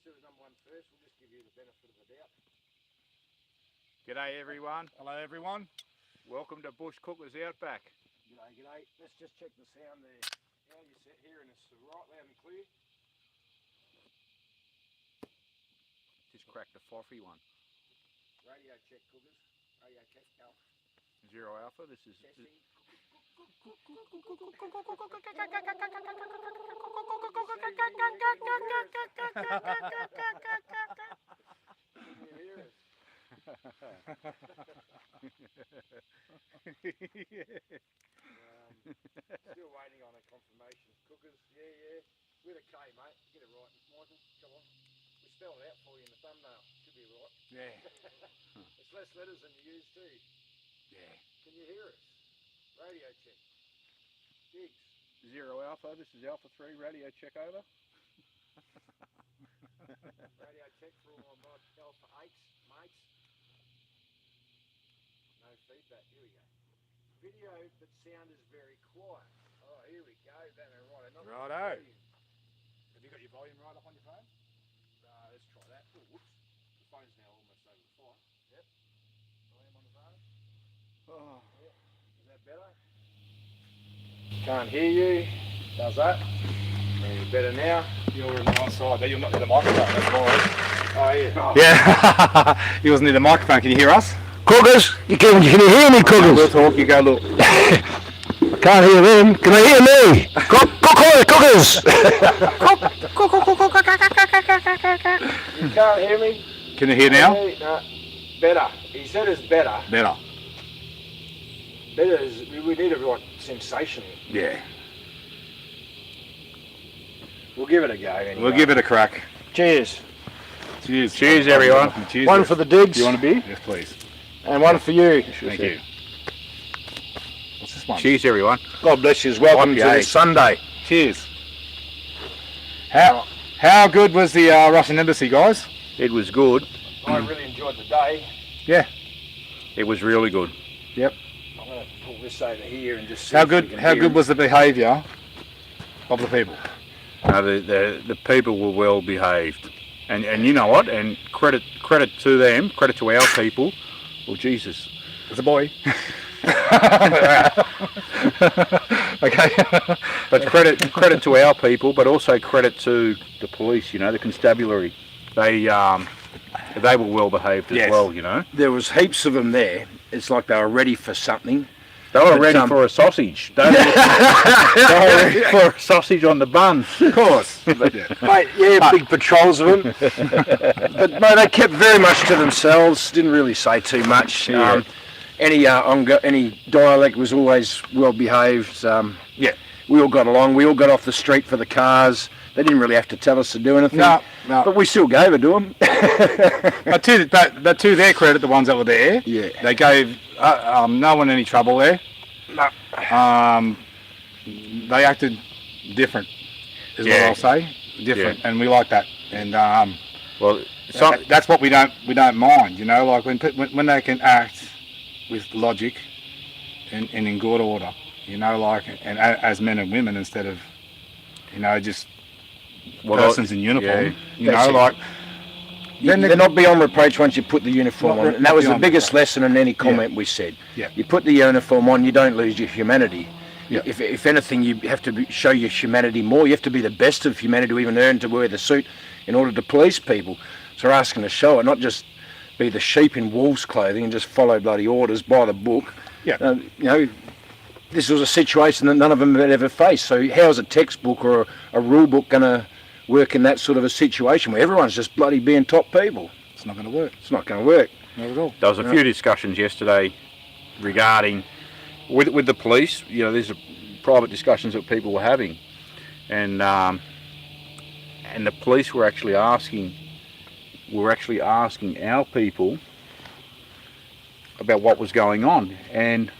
do the number one first. We'll just give you the benefit of the doubt. G'day everyone. Hello everyone. Welcome to Bush Kookas Outback. G'day, g'day. Let's just check the sound there. How you set here, and it's right loud and clear. Just cracked a foffy one. Radio check, Kookas. Radio check, Alpha. Zero Alpha. This is. Testing. Still waiting on a confirmation. Kookas, yeah. With a K, mate. Get it right, Michael. Come on. We spell it out for you in the thumbnail. Should be right. Yeah. It's less letters than you use too. Yeah. Can you hear us? Radio check. Gigs. Zero Alpha. This is Alpha 3. Radio check over. Radio check for all my Alpha 8s, mates. No feedback. Here we go. Video, but sound is very quiet. Oh, here we go. Right. Righto. Have you got your volume right up on your phone? Let's try that. Oh, whoops. The phone's now almost over the fire. Yep. Volume on the phone. Oh. Yep. Is that better? Can't hear you. Does that? Any better now? You're on the wrong side. There, you're not near the microphone. That's why. Oh, yeah. Oh. Yeah. He wasn't near the microphone. Can you hear us? Kookas, can you hear me, Kookas? We'll talk. You go look. I can't hear them. Can I hear me? Kookas! You can't hear me? Can you hear now? No. Better. He said it's better. Better. Better is, we need a right sensation. Yeah. We'll give it a go anyway. We'll give it a crack. Cheers. Cheers. Cheers, everyone. Cheers. One for the digs, Do you want a beer? Yes, please. and one for you. Thank you. What's this one? Cheers, everyone. God bless you. Welcome to IPA. this Sunday. Cheers. How good was the Russian embassy, guys? It was good. I really enjoyed the day. Yeah. It was really good. I'm going to pull this over here and just see How if we good? can How hear good him. was the behaviour of the people? The people were well behaved, and you know what? And credit to them, credit to our people. Well, Jesus, It's a boy. Okay. but credit to our people, but also credit to the police. You know, the constabulary. They were well behaved as Yes. well. You know, There was heaps of them there. It's like they were ready for something. they were But, ready for a sausage. They were ready for a sausage on the bun. Of course. Mate, yeah, big patrols of them. But no, they kept very much to themselves. Didn't really say too much. Yeah. Any dialect was always well behaved. Yeah. We all got along. We all got off the street for the cars. They didn't really have to tell us to do anything. No. But we still gave it to them. But to their credit, the ones that were there, Yeah. they gave no one any trouble there. No. They acted different, is Yeah. what I'll say. Different, and we like that. And Well, that's what we don't mind. You know, like when they can act with logic and in good order. You know, like and as men and women instead of, you know, just persons in uniform. yeah. You That's know, it. like. They're not beyond reproach once you put the uniform Not on. And that was the beyond biggest reproach. lesson in any comment we said. Yeah. You put the uniform on, you don't lose your humanity. Yeah. If anything, you have to show your humanity more. You have to be the best of humanity to even earn to wear the suit in order to police people. So we're asking to show it, not just be the sheep in wolves' clothing and just follow bloody orders by the book. Yeah. You know, this was a situation that none of them had ever faced. So how is a textbook or a rule book going to work in that sort of a situation where everyone's just bloody being top people? It's not going to work. It's not going to work. Not at all. There was a few discussions yesterday regarding with the police. You know, these are private discussions that people were having, and the police were actually asking our people about what was going on, and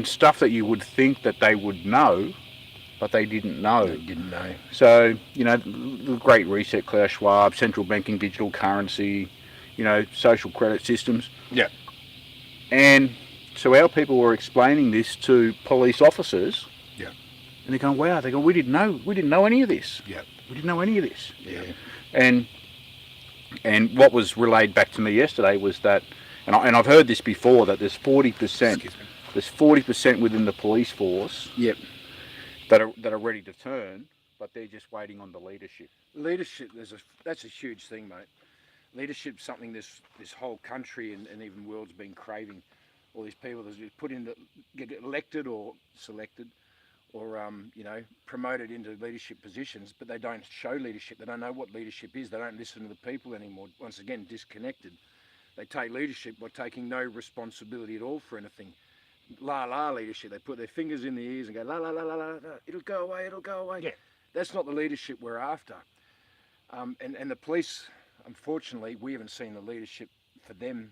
stuff that you would think that they would know, but they didn't know. They didn't know. So, you know, the Great Reset, Klaus Schwab, central banking, digital currency, you know, social credit systems. Yeah. And so our people were explaining this to police officers. Yeah. And they're going, wow, they go, we didn't know any of this. Yeah. We didn't know any of this. Yeah. And what was relayed back to me yesterday was that, and I've heard this before, that there's 40%. There's 40% within the police force. Yep. That are ready to turn, but they're just waiting on the leadership. Leadership, that's a huge thing, mate. Leadership's something this whole country and even world's been craving. All these people that just put in get elected or selected, or promoted into leadership positions, but they don't show leadership. They don't know what leadership is. They don't listen to the people anymore. Once again, disconnected. They take leadership by taking no responsibility at all for anything. La leadership. They put their fingers in their ears and go la la la la la. It'll go away. It'll go away. Yeah. That's not the leadership we're after. And the police, unfortunately, we haven't seen the leadership for them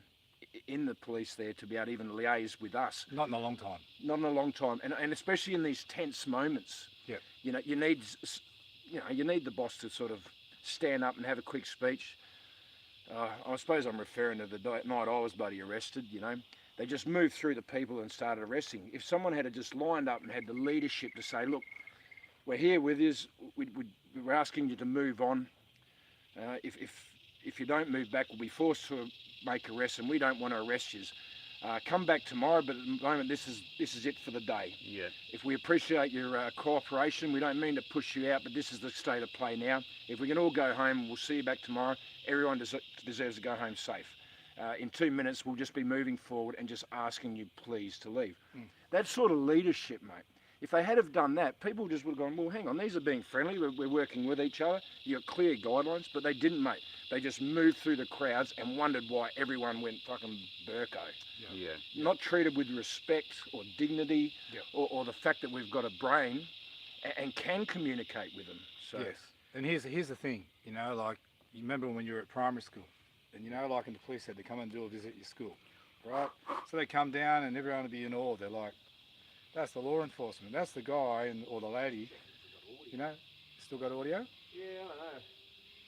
in the police there to be able to even liaise with us. Not in a long time. Not in a long time, and especially in these tense moments. Yep. You need the boss to sort of stand up and have a quick speech. I suppose I'm referring to the night I was bloody arrested. They just moved through the people and started arresting. If someone had just lined up and had the leadership to say, look, we're here with you, we're asking you to move on. If you don't move back, we'll be forced to make arrests, and we don't want to arrest you. Come back tomorrow, but at the moment this is it for the day. Yeah. If we appreciate your cooperation, we don't mean to push you out, but this is the state of play now. If we can all go home, we'll see you back tomorrow. Everyone deserves to go home safe. In 2 minutes, we'll just be moving forward and just asking you please to leave. That sort of leadership, mate. If they had have done that, people just would have gone, well, hang on, these are being friendly, we're working with each other, you've got clear guidelines, but they didn't, mate. They just moved through the crowds and wondered why everyone went fucking burko. Yeah. Not treated with respect or dignity, or the fact that we've got a brain and can communicate with them. So. Yes, and here's the thing, you remember when you were at primary school, and and the police said they come and do a visit at your school, right? So they come down and everyone would be in awe. They're like, that's the law enforcement, that's the guy or the lady, still got audio? Yeah, I don't know.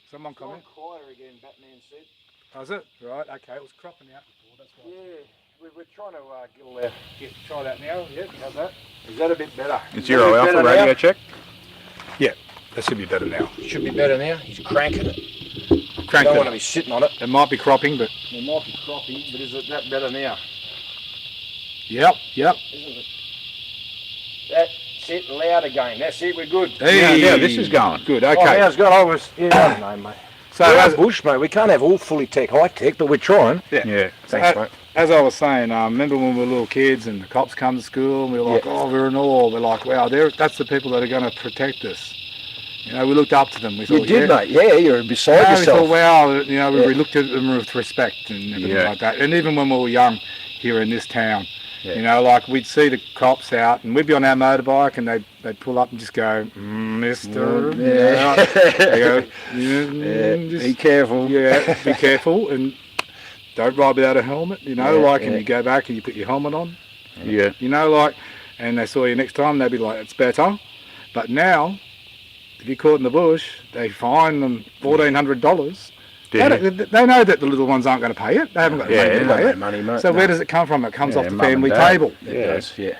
Someone comment? It's gone quieter again, Batman said. Oh, is it? Right, okay, it was cropping out before, that's why. Yeah, we're trying to Try that now, yeah, how's that? Is that a bit better? Zero Alpha radio check. Yeah, that should be better now. Should be better now. He's cranking it. Crank Don't it. want to be sitting on it. It might be cropping, but... It might be cropping, but is it that better now? Yep. Isn't it? That's it, loud again. That's it, we're good. Hey, Yeah, this is going. Good, Oh, okay. how's it going? I don't know, mate. So We're as, at bush, mate. We can't have all fully high tech, but we're trying. Yeah. Thanks, mate. as I was saying, remember when we were little kids and the cops come to school and we were like, we're in awe. We're like, wow, that's the people that are going to protect us. We looked up to them. We thought, You did, mate. Yeah, you're beside we yourself. thought, wow, we looked at them with respect and everything like that. And even when we were young here in this town, we'd see the cops out and we'd be on our motorbike and they'd pull up and just go, mister. They go, just, be careful. Yeah, be careful and don't ride without a helmet, and you go back and you put your helmet on. Yeah. And they saw you next time, they'd be like, it's better. But now, if you're caught in the bush, they fine them $1,400. They know that the little ones aren't going to pay it. They haven't got money to pay it. Money, mate. So where does it come from? It comes off the mum and family dad. table. It does, yeah.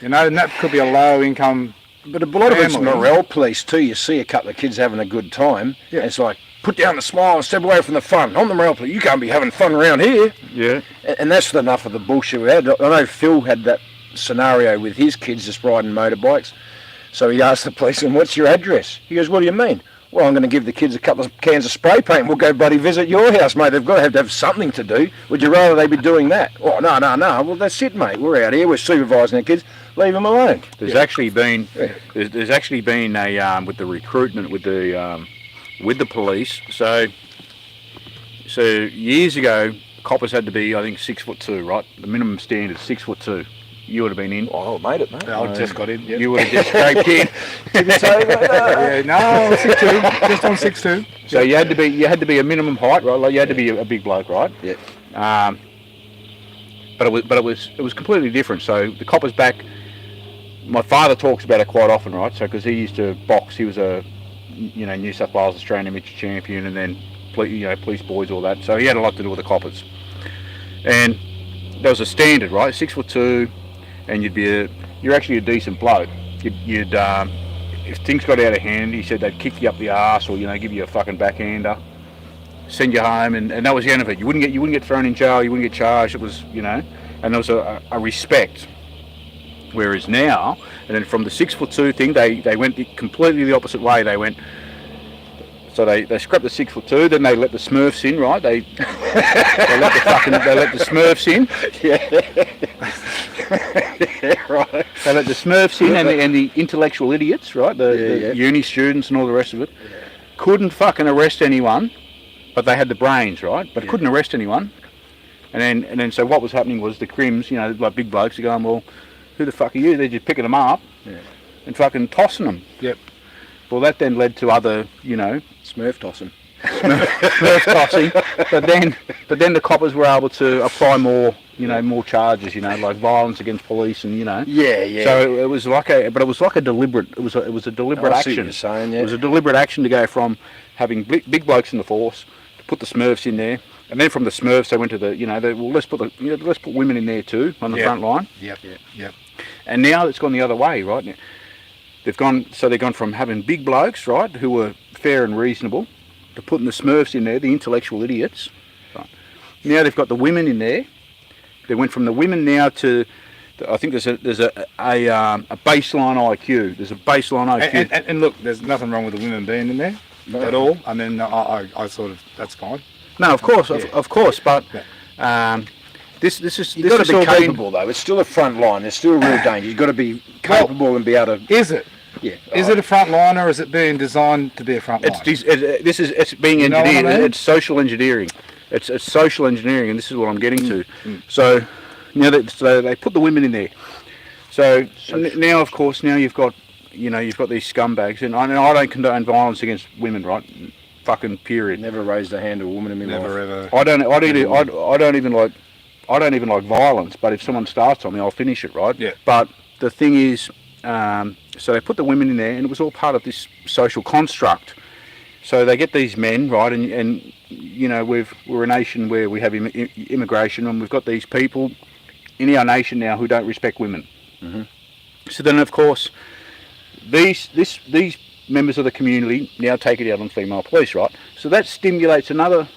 And that could be a low income. But a lot of it's family. morale police too. You see a couple of kids having a good time, and it's like, put down the smile and step away from the fun. I'm the morale police. You can't be having fun around here. Yeah. And that's enough of the bullshit we had. I know Phil had that scenario with his kids just riding motorbikes. So he asked the policeman, what's your address? He goes, what do you mean? Well, I'm going to give the kids a couple of cans of spray paint. We'll go bloody visit your house, mate. They've got to have something to do. Would you rather they be doing that? Oh, no. Well, that's it, mate. We're out here. We're supervising the kids. Leave them alone. There's actually been there's actually been a with the recruitment with the police. So years ago, coppers had to be, I think, 6'2", right? The minimum standard is 6'2". You would have been in. Oh, I made it, mate. I just got in. You would have just scraped in. No, 6'2", just on 6'2". So you had to be a minimum height, right? Like you had to be a big bloke, right? Yeah. But it was completely different. So the coppers back. My father talks about it quite often, right? So because he used to box, he was a New South Wales Australian amateur champion, and then police boys, all that. So he had a lot to do with the coppers. And there was a standard, right? 6'2", and you're actually a decent bloke. You'd if things got out of hand, he said they'd kick you up the arse or give you a fucking backhander, send you home, and that was the end of it. You wouldn't get thrown in jail, you wouldn't get charged. It was and there was a respect. Whereas now, and then from the 6'2" thing, they went completely the opposite way. They went. So they scrapped the 6'2", then they let the Smurfs in, right? They let the Smurfs in. Yeah, right. They let the Smurfs in and the intellectual idiots, right? The uni students and all the rest of it. Yeah. Couldn't fucking arrest anyone, but they had the brains, right? But couldn't arrest anyone. And then so what was happening was the crims, like big blokes are going, well, who the fuck are you? They're just picking them up and fucking tossing them. Yep. Well, that then led to other, Smurf tossing. Smurf tossing. But then the coppers were able to apply more, more charges, like violence against police and, Yeah. So it was like a deliberate. It was a deliberate I see what action. you're saying, yeah. It was a deliberate action to go from having big blokes in the force to put the Smurfs in there, and then from the Smurfs they went to the, let's put women in there too on the front line. Yep. And now it's gone the other way, right? Now, they've gone from having big blokes, right, who were fair and reasonable, to putting the Smurfs in there, the intellectual idiots. Right. Now they've got the women in there. They went from the women now to, I think there's a baseline IQ. There's a baseline IQ. And look, there's nothing wrong with the women being in there at all. I mean, I sort of, that's fine. No, of course, of course, but this is You've got to be all been- capable though. It's still a front line. There's still a real danger. You've got to be capable and be able to. Is it? Yeah. Is it a front line or is it being designed to be a front line? It's being know what I engineered. mean? It's social engineering. It's social engineering, and this is what I'm getting to. So, so they put the women in there. So now, of course, you've got these scumbags, and I don't condone violence against women, right? Fucking period. Never raised a hand to a woman in my life. Never ever. I don't even like violence, but if someone starts on me, I'll finish it, right? Yeah. But the thing is, so they put the women in there, and it was all part of this social construct. So they get these men, right, and we're a nation where we have immigration, and we've got these people in our nation now who don't respect women. Mm-hmm. So then, of course, these members of the community now take it out on female police, right? So that stimulates another.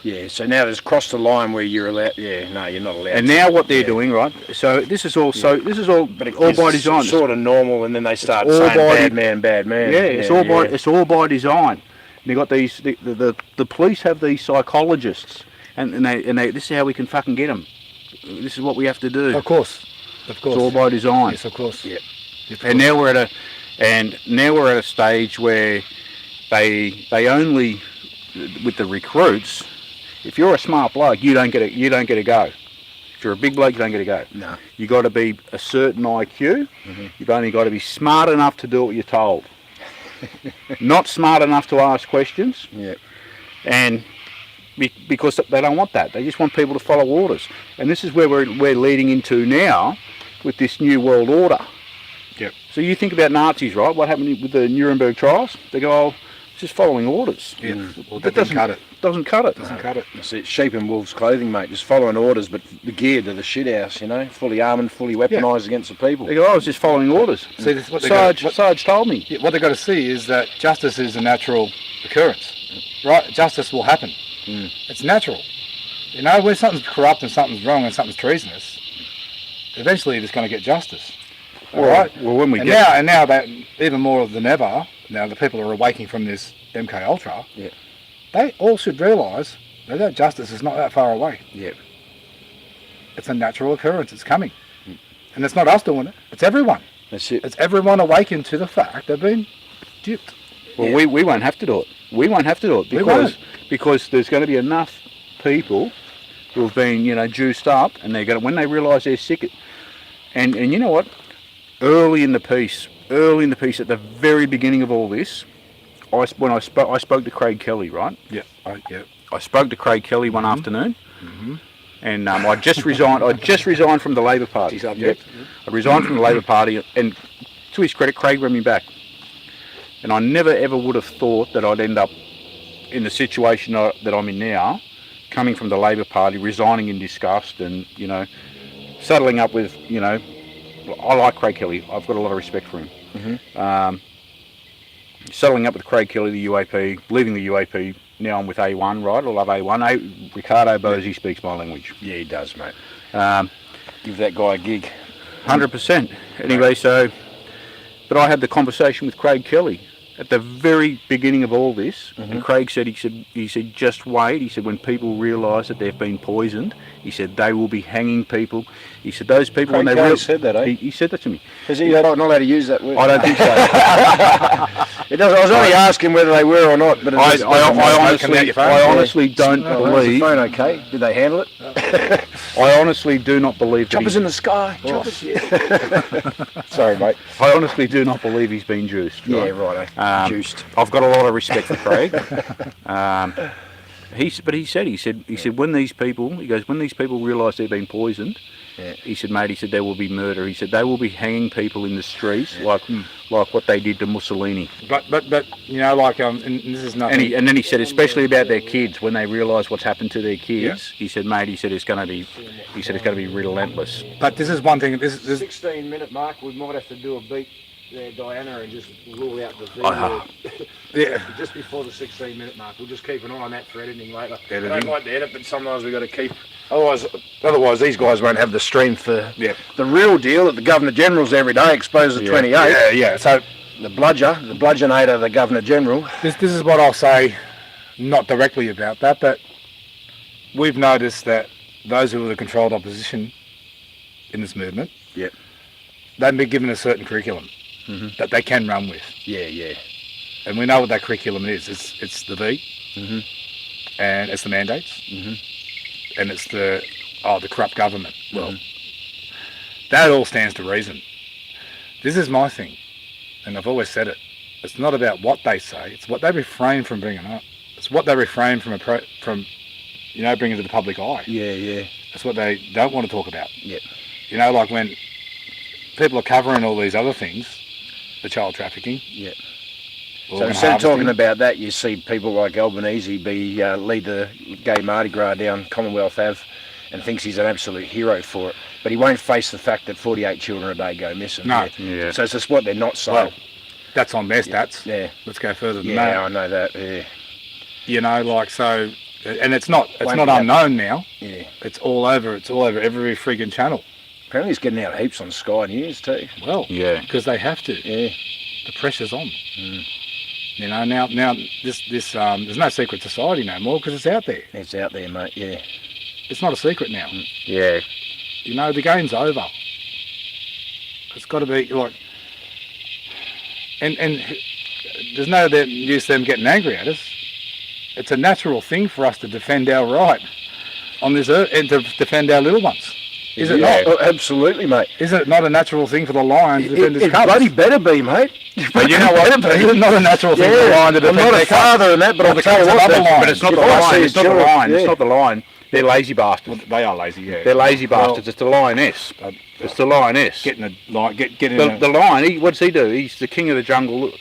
Yeah, so now there's crossed the line where you're allowed. Yeah, no, you're not allowed. And now what they're doing, right? So this is all. So this is all. But all by design. Sort of normal, and then they start all saying by bad man. Yeah, it's all by design. And they got these. The police have these psychologists, and they this is how we can fucking get them. This is what we have to do. Of course. It's all by design. Yes, of course. Yeah. And now we're at a stage where they only, with the recruits, if you're a smart bloke, you don't get a go. If you're a big bloke, you don't get a go. No. You got to be a certain IQ. Mm-hmm. You've only got to be smart enough to do what you're told. Not smart enough to ask questions. Yeah. And because they don't want that, they just want people to follow orders. And this is where we're leading into now with this new world order. Yep. So you think about Nazis, right? What happened with the Nuremberg trials? They go, oh, it's just following orders. Yeah. Well, that doesn't cut it. Doesn't cut it. Doesn't cut it. It's sheep in wolves' clothing, mate. Just following orders, but the gear to the shit house, fully armed, fully weaponised against the people. They go, oh, I was just following orders. See, this is what Sarge told me. what they've got to see is that justice is a natural occurrence, right? Justice will happen. It's natural. When something's corrupt and something's wrong and something's treasonous, eventually you're just going to get justice. All right. Well, when we now that even more than ever, now the people are awaking from this MK Ultra. Yeah. They all should realise that justice is not that far away. Yeah. It's a natural occurrence. It's coming, and it's not us doing it. It's everyone. That's it. It's everyone awakened to the fact they've been duped. Well, we won't have to do it. We won't have to do it because there's going to be enough people who have been, juiced up, and they're going to, when they realise they're sick, and you know what? Early in the piece, at the very beginning of all this, I spoke to Craig Kelly, right? Yeah. I spoke to Craig Kelly one afternoon, and I just resigned from the Labor Party. Subject. I resigned from the Labor Party, and to his credit, Craig rang me back. And I never ever would have thought that I'd end up in the situation that I'm in now, coming from the Labor Party, resigning in disgust, and settling up with, I like Craig Kelly. I've got a lot of respect for him. settling up with Craig Kelly, the UAP, leaving the UAP. Now I'm with A1, right? I love A1. Ricardo Bosey speaks my language. Yeah, he does, mate. Um, Give that guy a gig. 100%. Anyway, so, but I had the conversation with Craig Kelly at the very beginning of all this, and Craig said, he said, just wait. He said, when people realise that they've been poisoned, he said they will be hanging people. He said those people Craig when they Kelly said that, eh? he said that to me. Is he not allowed to use that word? I don't think so. It does. I was only asking whether they were or not, but I honestly don't believe. The phone okay? Did they handle it? I honestly do not believe. Choppers in the sky. Choppers. Yeah. Sorry, mate. I honestly do not believe he's been juiced. Right? Yeah, right. Juiced. I've got a lot of respect for Craig. He said when these people, he goes, when these people realise they've been poisoned, he said, mate, he said there will be murder. He said they will be hanging people in the streets like what they did to Mussolini. But you know, like and this is nothing. And then he said, especially about their kids, when they realise what's happened to their kids, he said, mate, he said it's going to be relentless. But this is one thing. This 16-minute mark. We might have to do a beat there, Diana, and just rule out the V yeah. just before the 16-minute mark. We'll just keep an eye on that for editing later. I Editing. don't like to edit, but sometimes we've got to keep. Otherwise, these guys won't have the strength. Yeah. The real deal that the Governor General's every day exposed to 28. Yeah. So The bludgeonator, the Governor General. this is what I'll say, not directly about that, but we've noticed that those who are the controlled opposition in this movement, they've been given a certain curriculum that they can run with. Yeah. And we know what that curriculum is. It's the V, and it's the mandates, and it's the corrupt government. Well, that all stands to reason. This is my thing, and I've always said it. It's not about what they say. It's what they refrain from bringing up. It's what they refrain from bringing to the public eye. Yeah. That's what they don't want to talk about. Yeah. You know, like when people are covering all these other things, the child trafficking. Yeah. So organ instead of talking harvesting. about that, you see people like Albanese lead the gay Mardi Gras down Commonwealth Ave and thinks he's an absolute hero for it. But he won't face the fact that 48 children a day go missing. No. Yeah. So it's just what they're not saying. Well, that's on their stats. Yeah. Let's go further than Yeah, that. I know that. Yeah. You know, like so, and it's not Won't unknown now. Yeah. It's all over. It's all over every friggin' channel. Apparently he's getting out heaps on Sky News too. Well, Yeah. because they have to. Yeah. The pressure's on. You know, now this there's no secret society no more because it's out there. It's out there, mate. Yeah. It's not a secret now. Yeah. You know, the game's over. It's got to be like, and there's no use them getting angry at us. It's a natural thing for us to defend our right on this earth and to defend our little ones. Is it not? Oh, absolutely, mate. Is it not a natural thing for the lion to defend his It cubs? bloody better be, mate. But you know what? It's not a natural thing for the lion to I'm defend not their a cubs. father in that, but Or I'll the tell you cubs of what. other lions. But it's not the If I lion. see It's not the children, lion. yeah. It's not the lion. They're lazy bastards. They are lazy, yeah. They're lazy bastards. It's the lioness. It's the lioness. Getting a lion, get in The lion, what's he do? He's the king of the jungle.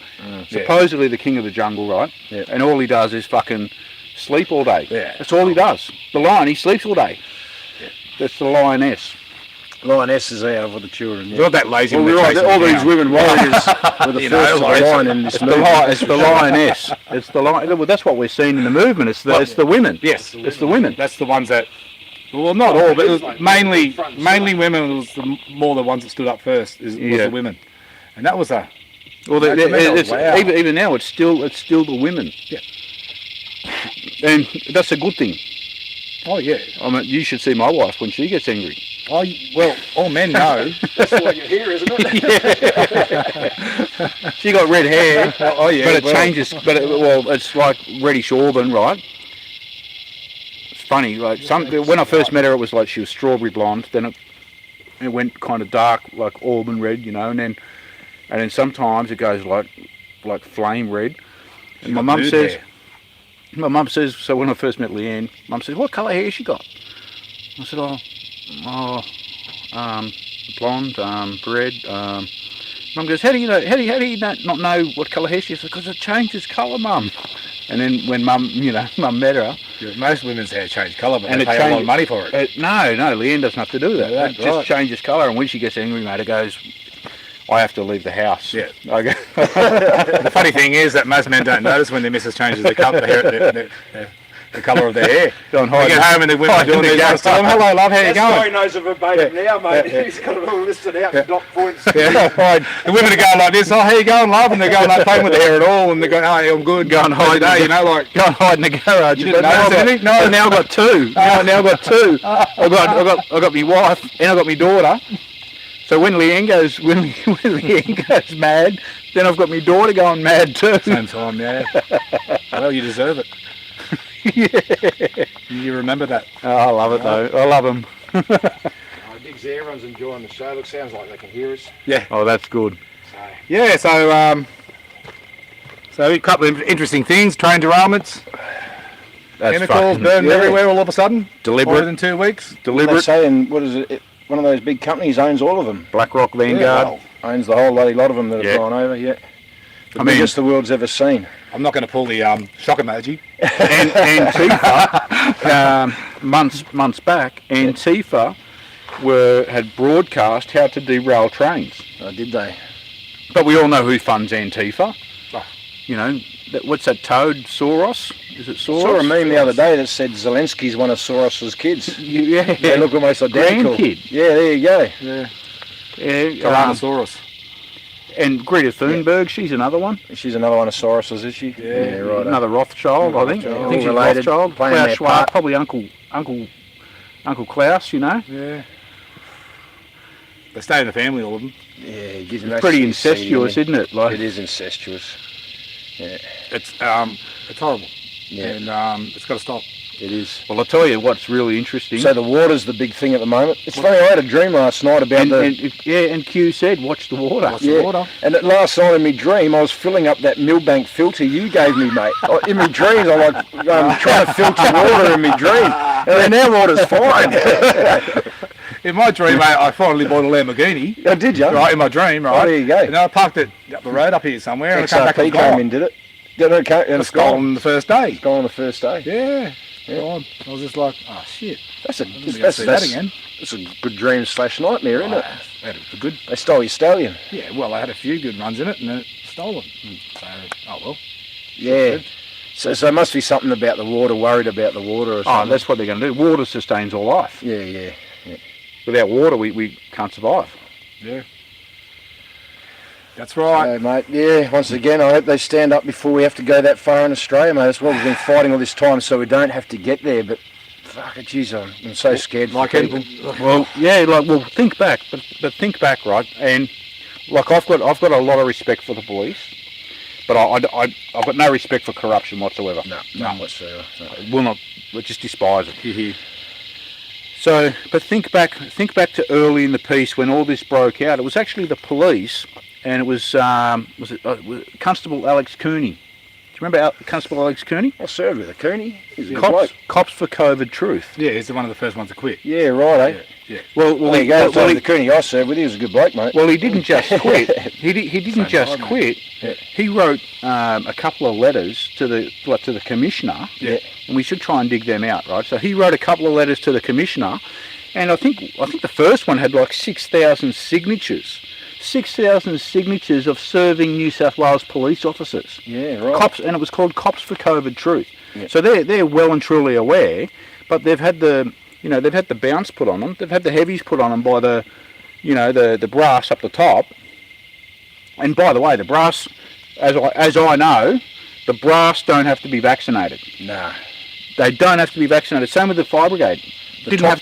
Supposedly the king of the jungle, right? Yeah. And all he does is fucking sleep all day. Yeah. That's all he does. The lion, he sleeps all day. That's the lioness. Lionesses out with the children. They're Yeah. not that lazy. Well, when we're they're all, chasing all them these down. women warriors were the You first know, of the like, line in this It's the, movement. it's the lioness. It's the lion. Well, that's what we're seeing in the movement. It's the women. Yes, It's the women. That's the ones that. Well, not all, but it was mainly women was more the ones that stood up first. Was the women, and that was a. Well, Wow. even now, it's still the women. Yeah. And that's a good thing. Oh yeah. I mean, you should see my wife when she gets angry. Oh well, all men know. That's why you're here, isn't it? She got red hair. Oh yeah. But it changes. But it's like reddish auburn, right? It's funny. Like when I first met her, it was like she was strawberry blonde. Then it went kind of dark, like auburn red, you know. And then sometimes it goes like flame red. And my mum says. My mum says. So when I first met Leanne, Mum says, "What colour hair she got?" I said, blonde, red. Mum goes, how do you know? How do you not know what colour hair she is? Because it changes colour, Mum. And then when Mum met her, Most women's hair change colour, but and they pay a lot of money for it. No, Leanne doesn't have to do that. It just changes colour, and when she gets angry, mate, it goes. I have to leave the house. Yeah. Okay. The funny thing is that most men don't notice when their missus changes the colour of their hair. Go and They hide get home and the women doing these ones to them. Hello, love, how you That's why he going? knows it verbatim now, mate. He's got it all listed out, dot points. Yeah, hide. The women are going like this. Oh, how you going, love? And they're going, no playing with the hair at all. And they're going, oh, yeah, I'm good. Go and hide today, you know, like. Go and hide in the garage. You didn't notice anything? No. And now I've got two. Now I've got two. I got my wife and I got my daughter. So when Leanne goes mad, then I've got my daughter going mad too. Same time, yeah. Well, you deserve it. Yeah. You remember that. Oh, I love it though. I love them. Diggs there, everyone's enjoying the show. Look, sounds like they can hear us. Yeah. Oh, that's good. So, Yeah, so a couple of interesting things. Train derailments, That's chemicals fucking burned everywhere all of a sudden. Deliberate. More than 2 weeks. They're Deliberate. saying, what is it? One of those big companies owns all of them. BlackRock, Vanguard. Owns the whole bloody lot of them that have Yeah. gone over, yeah. The I mean- biggest the world's ever seen. I'm not going to pull the shock emoji. And Antifa, months back, Antifa had broadcast how to derail trains. Oh, did they? But we all know who funds Antifa. Oh. You know, what's that toad, Soros? Is it Soros? I saw a meme the other day that said Zelensky's one of Soros's kids. Yeah. They look almost identical. Grandkid. Yeah, there you go. Yeah. Yeah, Tyrannosaurus. and Greta Thunberg, she's another one. She's another one of Soros's, is she? Yeah, right. Another Rothschild, I think. Rothschild. I think she's Related, Rothschild. playing Klaus their Schwab, part. probably Uncle Klaus, you know. Yeah. They stay in the family, all of them. Yeah, it gives It's pretty incestuous, isn't it? Like, It is incestuous. Yeah, It's horrible. yeah, And it's got to stop. it is. well, I'll tell you what's really interesting. So the water's the big thing at the moment. It's funny, I had a dream last night about and Q said, watch the water. Watch the water. And last night in my dream, I was filling up that Millbank filter you gave me, mate. In my dreams, I'm like trying to filter water in my dream, and then our water's fine. In my dream, mate, I finally bought a Lamborghini. Oh, did you? Right, in my dream, right? Oh, there you go. And I parked it up the road up here somewhere, and I came back XRP and came in, did it? Yeah, no, and it's gone the first day. Gone the first day. Yeah. God. I was just like, oh shit. That's a I'm gonna go see that again. That's a good dream / nightmare, isn't it? Had a good. They stole your stallion. Yeah, well, I had a few good runs in it, and then it stolen. So, oh well. Yeah. So it must be something about the water, worried about the water or Oh, something. that's what they're going to do. Water sustains all life. Yeah, yeah. Without water, we can't survive. Yeah. That's right. Okay, mate. Yeah, once again, I hope they stand up before we have to go that far in Australia, mate. That's what we've been fighting all this time, so we don't have to get there. But fuck it, geez, I'm so scared for Like people. Well, yeah, well, think back, but think back, right? And like I've got a lot of respect for the police, but I've got no respect for corruption whatsoever. No, none whatsoever. No. I will not. I just despise it. So, but think back to early in the piece when all this broke out. It was actually the police, and it was Constable Alex Cooney. Do you remember Constable Alex Cooney? I served with a Cooney. He's a good bloke. Cops for COVID Truth. Yeah, he's one of the first ones to quit. Yeah, right, eh? Yeah. Well, There you go. The Cooney I served with, he was a good bloke, mate. Well, he didn't just quit. He didn't just time, mate. quit. Yeah. He wrote a couple of letters to the commissioner, Yeah. and we should try and dig them out, right? So he wrote a couple of letters to the commissioner, and I think the first one had like 6,000 signatures. 6,000 signatures of serving New South Wales police officers. Yeah, right. Cops, and it was called Cops for COVID Truth. Yeah. So they're well and truly aware, but they've had the bounce put on them. They've had the heavies put on them by the brass up the top. And by the way, the brass, as I know, the brass don't have to be vaccinated. Nah. They don't have to be vaccinated. Same with the fire brigade. Top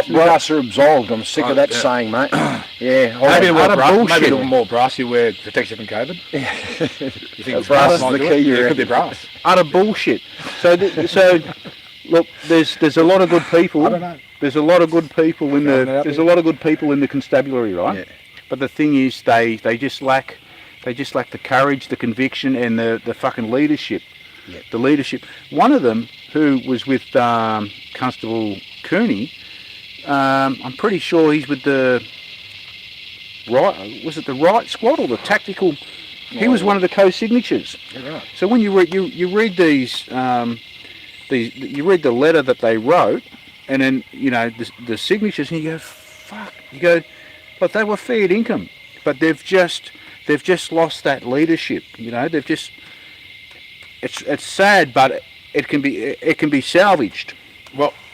brass are absolved. I'm sick of that saying, mate. Yeah. Maybe a utter little bullshit. more brass you wear protects you from COVID. You think it's Brass is might the do key, it? you Yeah, it could be reckon? brass. Utter bullshit. So look, there's a lot of good people. I don't know. There's a lot of good people in the constabulary, right? Yeah. But the thing is, they just lack the courage, the conviction, and the fucking leadership. Yeah. The leadership. One of them, who was with Constable Cooney, I'm pretty sure he's with the right. Was it the right squad or the tactical? He was one of the co-signatures. Yeah, right. So when you read these, you read the letter that they wrote, and then the signatures, and you go, fuck. You go, but they were fair income. but they've just lost that leadership. You know, they've just. It's sad, but it can be salvaged.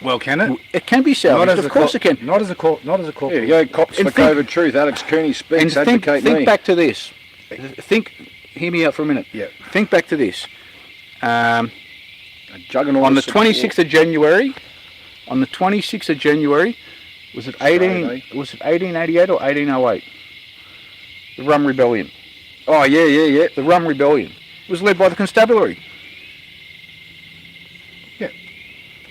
Well, can it? It can be salvaged. Of course, it can. Not as a corporate. Yeah, yo, cops for COVID truth. Alex Cooney speaks. And think back to this. Hear me out for a minute. Yeah. Think back to this. A juggernaut On the of support. 26th of January, was it Australia Day. 1888 or 1808? The Rum Rebellion. Oh yeah. The Rum Rebellion was led by the constabulary.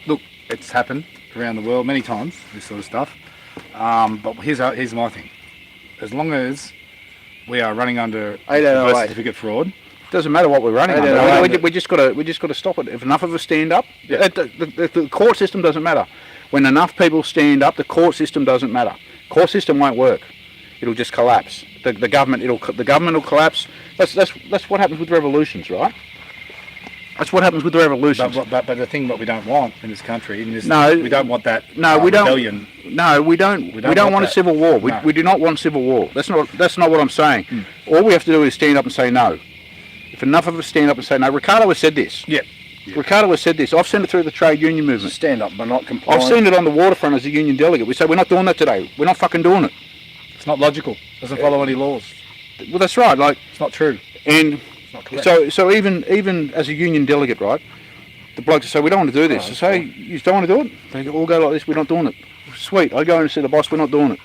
Look, it's happened around the world many times, this sort of stuff. But here's my thing. As long as we are running under birth certificate fraud, Doesn't matter what we're running I don't under. know. We just got to stop it. If enough of us stand up, the court system doesn't matter. When enough people stand up, the court system doesn't matter. Court system won't work. It'll just collapse. The government will collapse. That's what happens with revolutions, right? That's what happens with the revolutions. but the thing that we don't want in this country, No, we don't want that. we don't. Rebellion. No, we don't. We don't want a that. civil war. No. We do not want civil war. That's not what I'm saying. All we have to do is stand up and say no. If enough of us stand up and say no, Ricardo has said this. Yeah. Ricardo has said this. I've seen it through the trade union movement. Stand up, but not compliant. I've seen it on the waterfront as a union delegate. We say we're not doing that today. We're not fucking doing it. It's not logical. Doesn't follow any laws. Well, that's right. Like, It's not true. and It's not correct. so even as a union delegate, right? The blokes say we don't want to do this. I say you don't want to do it. They all go like this. We're not doing it. Sweet. I go in and see the boss. We're not doing it.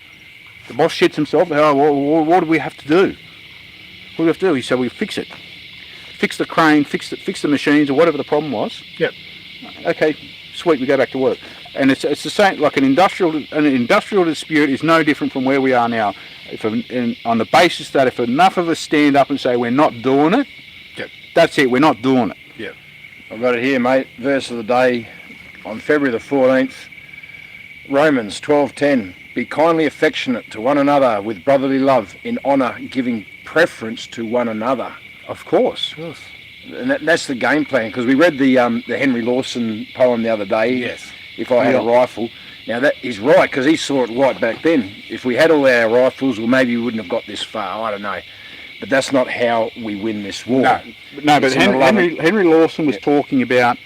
The boss shits himself. They go, what do we have to do? What do we have to do? He said we fix it. Fix the crane. Fix the machines or whatever the problem was. Yep. Okay. Sweet. We go back to work. And it's the same. Like an industrial dispute is no different from where we are now. On the basis that if enough of us stand up and say we're not doing it, Yep. that's it. We're not doing it. Yep. I've got it here, mate. Verse of the day on February the 14th. Romans 12:10. Be kindly affectionate to one another with brotherly love, in honour, giving preference to one another. Of course. And that's the game plan, because we read the Henry Lawson poem the other day. Yes. If I had a rifle. Now that is right, because he saw it right back then. If we had all our rifles, well, maybe we wouldn't have got this far. I don't know. But that's not how we win this war. No, but It's in the Henry Lawson was talking about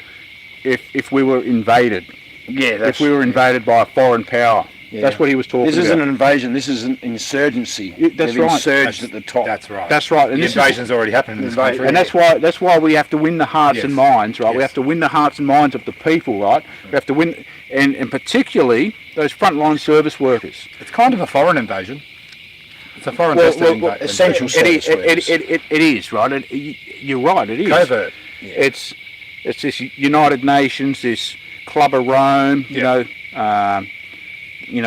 if we were invaded. Yeah, If we were invaded by a foreign power. Yeah. That's what he was talking This about. isn't an invasion. This is an insurgency. That's They've right. insurged at the top. That's right. That's right. And The this is, invasion's already happened in this Invasion. country. and that's why we have to win the hearts Yes. and minds, right? We Yes. have to win the hearts and minds of the people, right? We have to win, and particularly those frontline service workers. It's kind of a foreign invasion. It's a foreign Well, vested well, invasion. essential service workers. It is, right? You're right. It is. Covert. It's this United Nations, this Club of Rome, you know,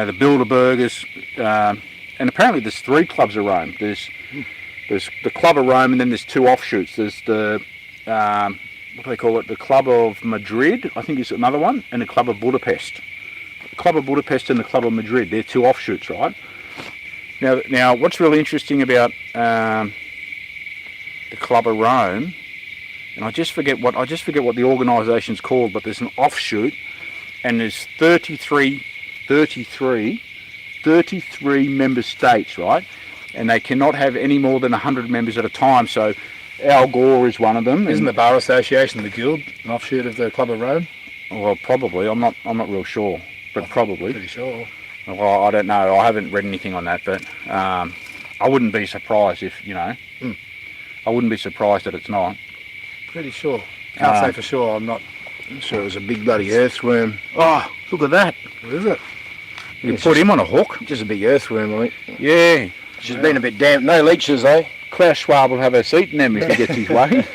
the Bilderbergers, and apparently there's 3 clubs of Rome. There's the Club of Rome, and then there's 2 offshoots. There's the what do they call it? The Club of Madrid, I think is another one, and the Club of Budapest. The Club of Budapest and the Club of Madrid. They're 2 offshoots, right? Now, what's really interesting about the Club of Rome, and I just forget what the organisation's called, but there's an offshoot, and there's 33 member states, right? And they cannot have any more than 100 members at a time. So Al Gore is one of them. Isn't the Bar Association, the Guild, an offshoot of the Club of Rome? Well, probably. I'm not real sure, but probably. Pretty sure. Well, I don't know. I haven't read anything on that, but I wouldn't be surprised if, I wouldn't be surprised that it's not. Pretty sure. Can't say for sure. I'm not. So it was a big bloody earthworm. Oh, look at that. What is it? You put him on a hook. Just a big earthworm, I think. Yeah. She's been a bit damp. No leeches, eh? Klaus Schwab will have a seat in them if he gets his way.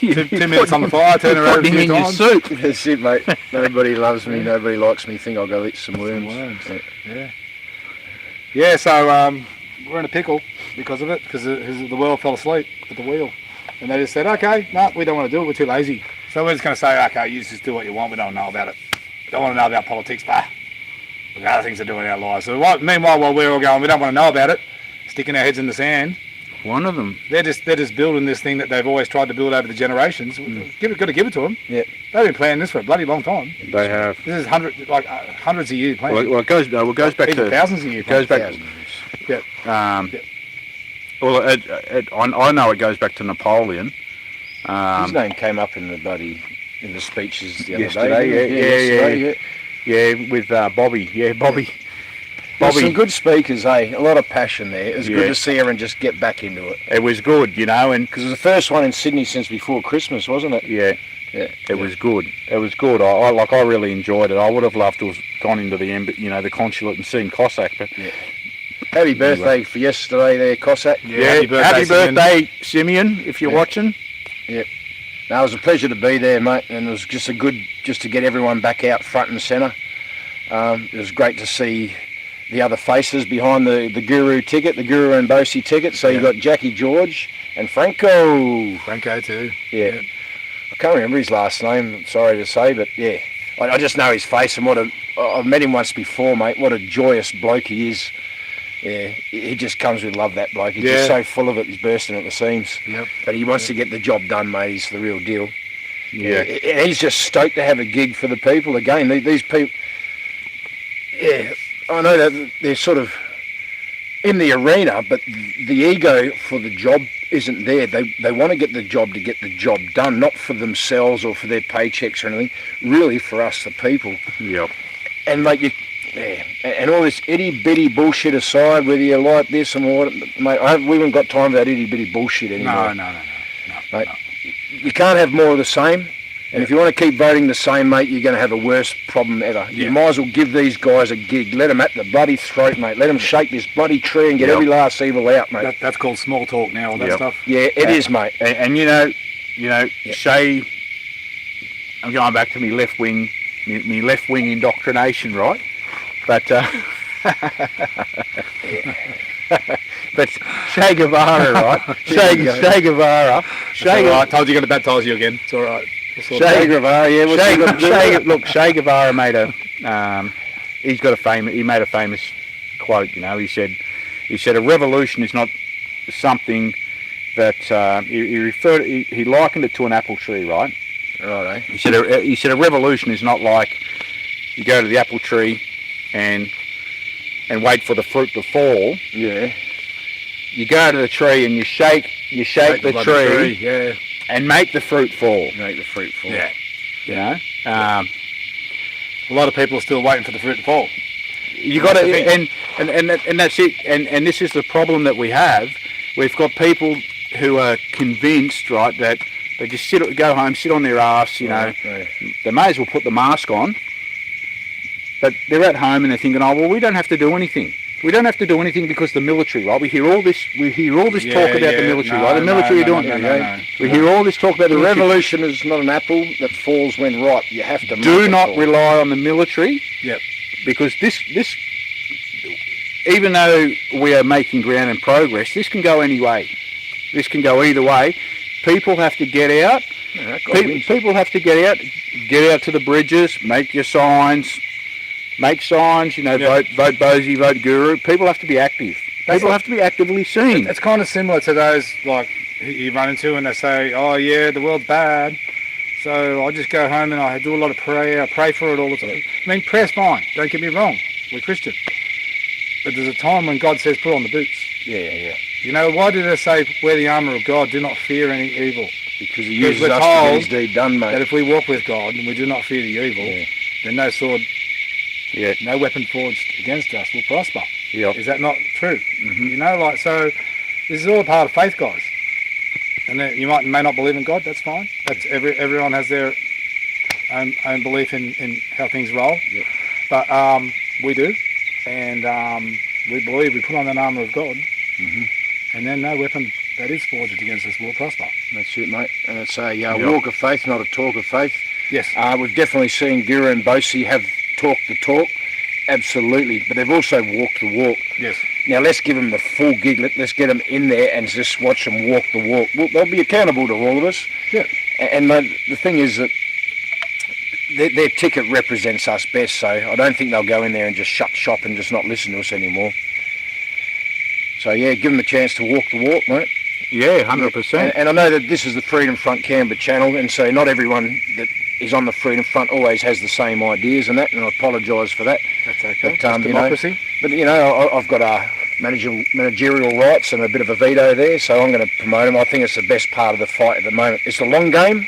2 minutes on the fire, turn around a Put him few in your times. suit. That's it, mate. Nobody loves me. Nobody likes me. Think I'll go eat some worms. Yeah, so we're in a pickle because of it, because the world fell asleep at the wheel. And they just said, okay, no, we don't want to do it, we're too lazy. So we're just going to say, okay, you just do what you want, we don't know about it. Don't want to know about politics, bah. We've got other things to do in our lives. So meanwhile, while we're all going, we don't want to know about it, sticking our heads in the sand, One of them. they're just building this thing that they've always tried to build over the generations. Got to give it to them. Yeah. They've been planning this for a bloody long time. They have. This is hundreds of years planning. Well, it goes back Even to thousands of years. goes back. Thousands. Yep. Well, I know it goes back to Napoleon. His name came up in the speeches the other yesterday. day. Yeah, with Bobby. Yeah, Bobby. There's some good speakers, eh? A lot of passion there. It was good Yeah. to see everyone just get back into it. It was good, you know, and Because it was the first one in Sydney since before Christmas, wasn't it? yeah, Yeah. it was good. It was good. I really enjoyed it. I would have loved to have gone into the consulate and seen Cossack, but Happy birthday for yesterday there, Cossack. happy birthday, Simeon, if you're watching. No, it was a pleasure to be there, mate, and it was just to get everyone back out front and centre. It was great to see the other faces behind the Guru ticket, the Guru and Bosie ticket. So you got Jackie George and Franco. Franco too. Yeah. I can't remember his last name, sorry to say, but yeah. I just know his face, and I've met him once before, mate. What a joyous bloke he is. Yeah, he just comes with love, that bloke. He's just so full of it, he's bursting at the seams. Yep. But he wants to get the job done, mate. He's the real deal. Yeah. And he's just stoked to have a gig for the people. Again, these people, yeah, I know that they're sort of in the arena, but the ego for the job isn't there. They want to get the job done, not for themselves or for their paychecks or anything, really for us, the people. Yep. And mate, and all this itty-bitty bullshit aside, whether you like this and what, mate, we haven't got time for that itty-bitty bullshit anymore. No. Mate, you can't have more of the same. And if you want to keep voting the same, mate, you're going to have a worse problem ever. Yeah. You might as well give these guys a gig. Let them at the bloody throat, mate. Let them shake this bloody tree and get every last evil out, mate. That's called small talk now, all that stuff. Yeah, it is, mate. And Shay, I'm going back to me left wing indoctrination, right? But but Che Guevara, right? Che Guevara. I told you going to baptise you again. It's all right. Che Guevara, Che Guevara made he made a famous quote. You know, he said a revolution is not something that he likened it to an apple tree, right? Right, eh? He said a revolution is not like you go to the apple tree and wait for the fruit to fall. Yeah. You go to the tree and you shake the tree, yeah, and make the fruit fall. make the fruit fall. Yeah. You know, A lot of people are still waiting for the fruit to fall. you got to, and that's it. And this is the problem that we have. We've got people who are convinced, right, that they just go home, sit on their ass. You know, they may as well put the mask on. But they're at home and they're thinking, oh well, we don't have to do anything. We don't have to do anything because the military, right? We hear all this talk about the military, right? The military are doing it. We hear all this talk about the revolution is not an apple that falls when ripe. You have to do not rely on the military. Yep. Because this, even though we are making ground and progress, this can go any way. This can go either way. People have to get out. People have to get out to the bridges, make your signs. Make signs, you know, vote Bosie, vote Guru. People have to be active. People have to be actively seen. It's kind of similar to those, like, you run into and they say, oh yeah, the world's bad, so I just go home and I do a lot of prayer, I pray for it all the time. I mean, prayer's fine, don't get me wrong, we're Christian. But there's a time when God says put on the boots. Yeah. You know, why did it say wear the armour of God, do not fear any evil? Because he uses us to get his deed done, mate. That if we walk with God and we do not fear the evil, then no sword... Yeah. No weapon forged against us will prosper. Yeah. Is that not true? Mm-hmm. You know, like, so this is all a part of faith, guys. And then you may not believe in God, that's fine. That's everyone has their own belief in how things roll. Yep. But we do. And we believe we put on that armour of God. Mm-hmm. And then no weapon that is forged against us will prosper. That's it, mate. And it's a walk of faith, not a talk of faith. Yes. We've definitely seen Guru and Bosie have talked the talk, absolutely, but they've also walked the walk. Yes. Now let's give them the full gig. Let's get them in there and just watch them walk the walk. Well, they'll be accountable to all of us. Yeah. And the thing is that their ticket represents us best, so I don't think they'll go in there and just shut shop and just not listen to us anymore. So yeah, give them a chance to walk the walk, mate. Yeah, 100%. And I know that this is the Freedom Front Canberra channel, and so not everyone that is on the Freedom Front always has the same ideas and that, and I apologise for that. That's okay. But, That's democracy. But you know, I've got managerial rights and a bit of a veto there, so I'm going to promote him. I think it's the best part of the fight at the moment. It's the long game.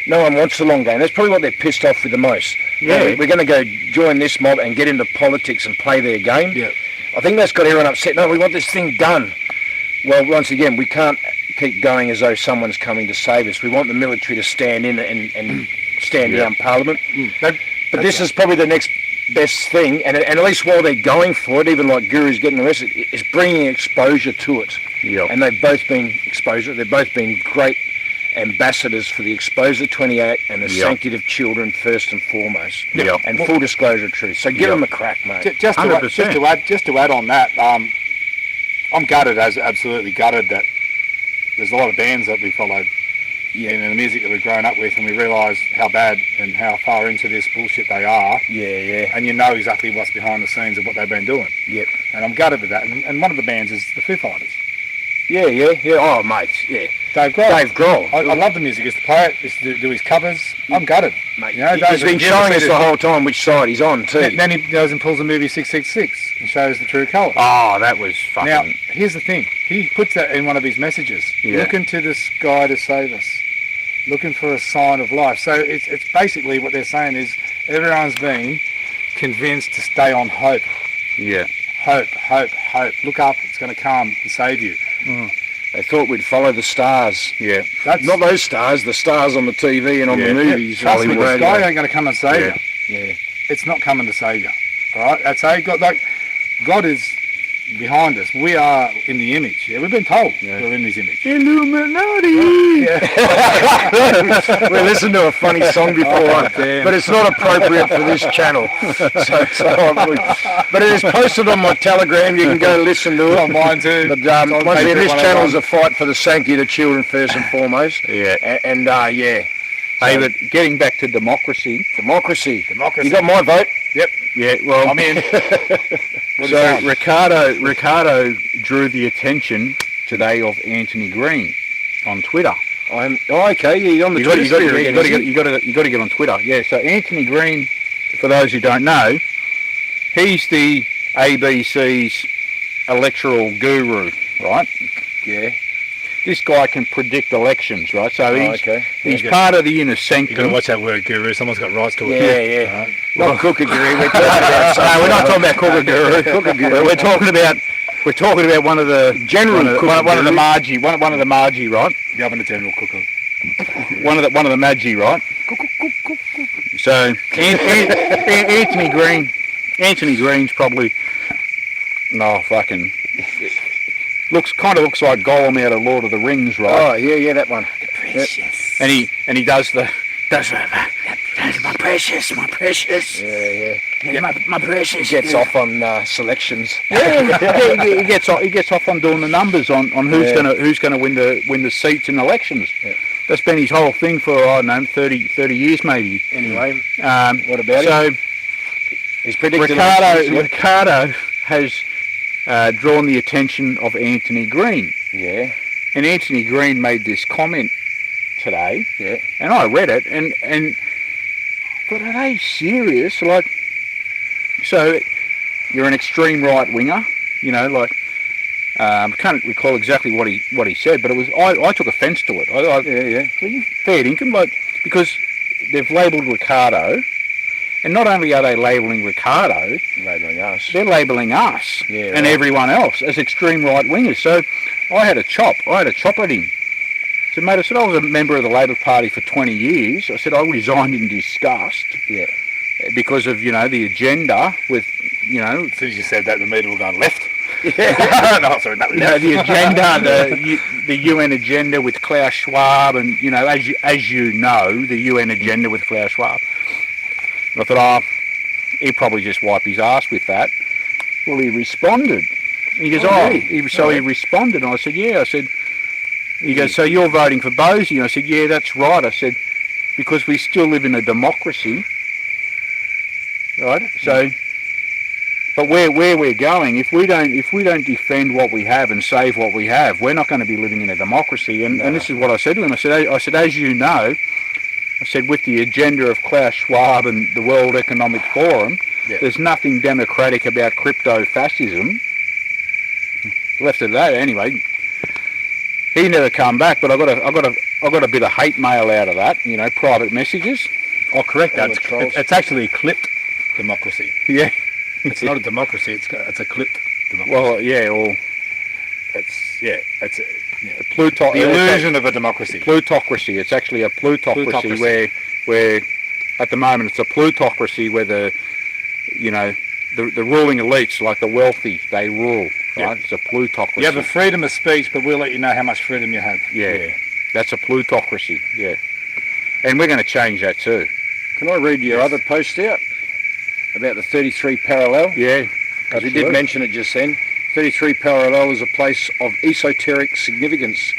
No one wants the long game. That's probably what they're pissed off with the most. Yeah. We're going to go join this mob and get into politics and play their game. Yeah. I think that's got everyone upset. No, we want this thing done. Well, once again, we can't keep going as though someone's coming to save us. We want the military to stand in and stand down Parliament. But this is probably the next best thing, and at least while they're going for it, even like Guru's getting arrested, it's bringing exposure to it. Yep. And they've both been exposure. They've both been great ambassadors for the Exposure 28 and the sanctity of children first and foremost. Yep. And full disclosure of truth. So give them a crack, mate. Just to add on that, I'm gutted, absolutely gutted that there's a lot of bands that we followed and the music that we've grown up with, and we realise how bad and how far into this bullshit they are. Yeah. And you know exactly what's behind the scenes of what they've been doing. Yep. And I'm gutted with that. And one of the bands is the Foo Fighters. Yeah. Oh, mate, yeah. Dave Grohl. I love the music. It's to play it. It's to do his covers. I'm gutted. Mate, you know, he's been showing us the whole time which side he's on, too. Then he goes and pulls the movie 666 and shows the true colours. Oh, that was fucking... Now, here's the thing. He puts that in one of his messages. Yeah. Looking to the sky to save us. Looking for a sign of life. So it's basically what they're saying is everyone's been convinced to stay on hope. Yeah. Hope. Look up. It's going to come and save you. They thought we'd follow the stars. Yeah. That's Not those stars, the stars on the TV and on the movies. Trust me, the Hollywood sky radio. ain't going to come and save you. Yeah. It's not coming to save you. All right? That's how God is behind us. We are in the image. Yeah, we've been told we're in His image. Illuminati! We listened to a funny song before, but it's not appropriate for this channel. But it is posted on my Telegram. You can go listen to it. On mine too. But once again, this channel is a fight for the sanctity of the children first and foremost. Yeah. And Hey, but getting back to democracy. Democracy. You got my vote? Yep. Yeah, well... I'm in. So Ricardo drew the attention today of Anthony Green on Twitter. Okay, yeah, you're on the Twitter. You got to get on Twitter. Yeah, so Anthony Green, for those who don't know, he's the ABC's electoral guru, right? Yeah. This guy can predict elections, right? So he's part of the inner sanctum. You've got to watch that word, guru. Someone's got rights to it. Yeah. Not Kookas. We're talking about No, we're not talking about Kookas. We're talking about one of the one of the Margie, right? Governor General Kookas. One of the Magi, right? So Anthony Green's probably looks like Gollum out of Lord of the Rings, right? Oh yeah, that one. Precious. And he does my precious. Yeah. My precious. Gets off on selections. Yeah, he gets off on doing the numbers on who's gonna win the seats in elections. Yeah. That's been his whole thing for 30 years maybe. Anyway, what about him? So he's predicted Ricardo has drawn the attention of Anthony Green. Yeah. And Anthony Green made this comment today. Yeah. And I read it and thought, are they serious? Like, so you're an extreme right winger, I can't recall exactly what he said, but it was I took offence to it. Yeah. Fair dinkum, because they've labelled Ricardo, and not only are they labelling Ricardo, they're labelling us and everyone else as extreme right wingers. So I had a chop at him. So mate, I was a member of the Labor Party for 20 years. I said I resigned in disgust. Yeah. Because of, the agenda with, As soon as you said that, the media were going left. Yeah. No, sorry, that was the agenda, the UN agenda with Klaus Schwab, and as you know, the UN agenda with Klaus Schwab. And I thought, he'd probably just wipe his ass with that. Well, he responded. He goes, he responded, and I said, yeah. I said, he goes, so you're voting for Bosie? And I said, yeah, that's right. I said, because we still live in a democracy, right? So. But where we're going, if we don't defend what we have and save what we have, we're not going to be living in a democracy. And this is what I said to him. I said, as you know, with the agenda of Klaus Schwab and the World Economic Forum, there's nothing democratic about crypto fascism. left it at that anyway. He never come back, but I got a bit of hate mail out of that. You know, private messages. Oh, correct. All That's the trolls. it's actually a clipped democracy. Yeah. It's not a democracy. It's a clipped democracy. Well, yeah, or it's Pluto. the illusion of a democracy. Plutocracy. It's actually a plutocracy, where at the moment it's a plutocracy where the ruling elites, like the wealthy, they rule. Right? It's a plutocracy. You have a freedom of speech, but we'll let you know how much freedom you have. Yeah. That's a plutocracy. Yeah. And we're going to change that too. Can I read your other post out about the 33 parallel? Yeah. Because we did mention it just then. 33 parallel is a place of esoteric significance.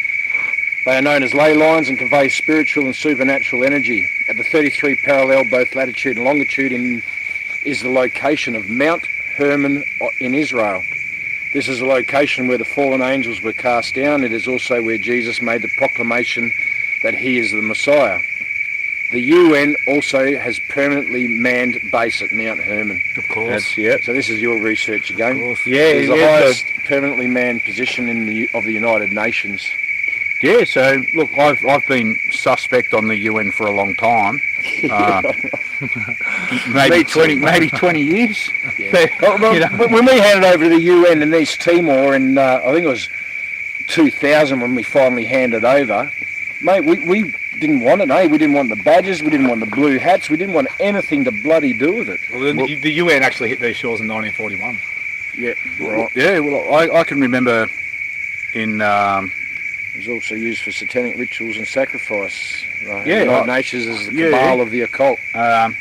They are known as ley lines and convey spiritual and supernatural energy. At the 33 parallel, both latitude and longitude, is the location of Mount Hermon in Israel. This is a location where the fallen angels were cast down. It is also where Jesus made the proclamation that he is the Messiah. The UN also has permanently manned base at Mount Hermon. Of course. So this is your research again. Of course. Yeah, It's the highest permanently manned position of the United Nations. Yeah, so look, I've been suspect on the UN for a long time. Maybe 20 years. Yeah. When we handed over to the UN in East Timor in, I think it was 2000 when we finally handed over, mate, we didn't want it, eh? We didn't want the badges, we didn't want the blue hats, we didn't want anything to bloody do with it. Well, the UN actually hit these shores in 1941. Yeah, right. Yeah, well, I can remember in... It was also used for satanic rituals and sacrifice. Yeah, United Nations is the cabal of the occult. And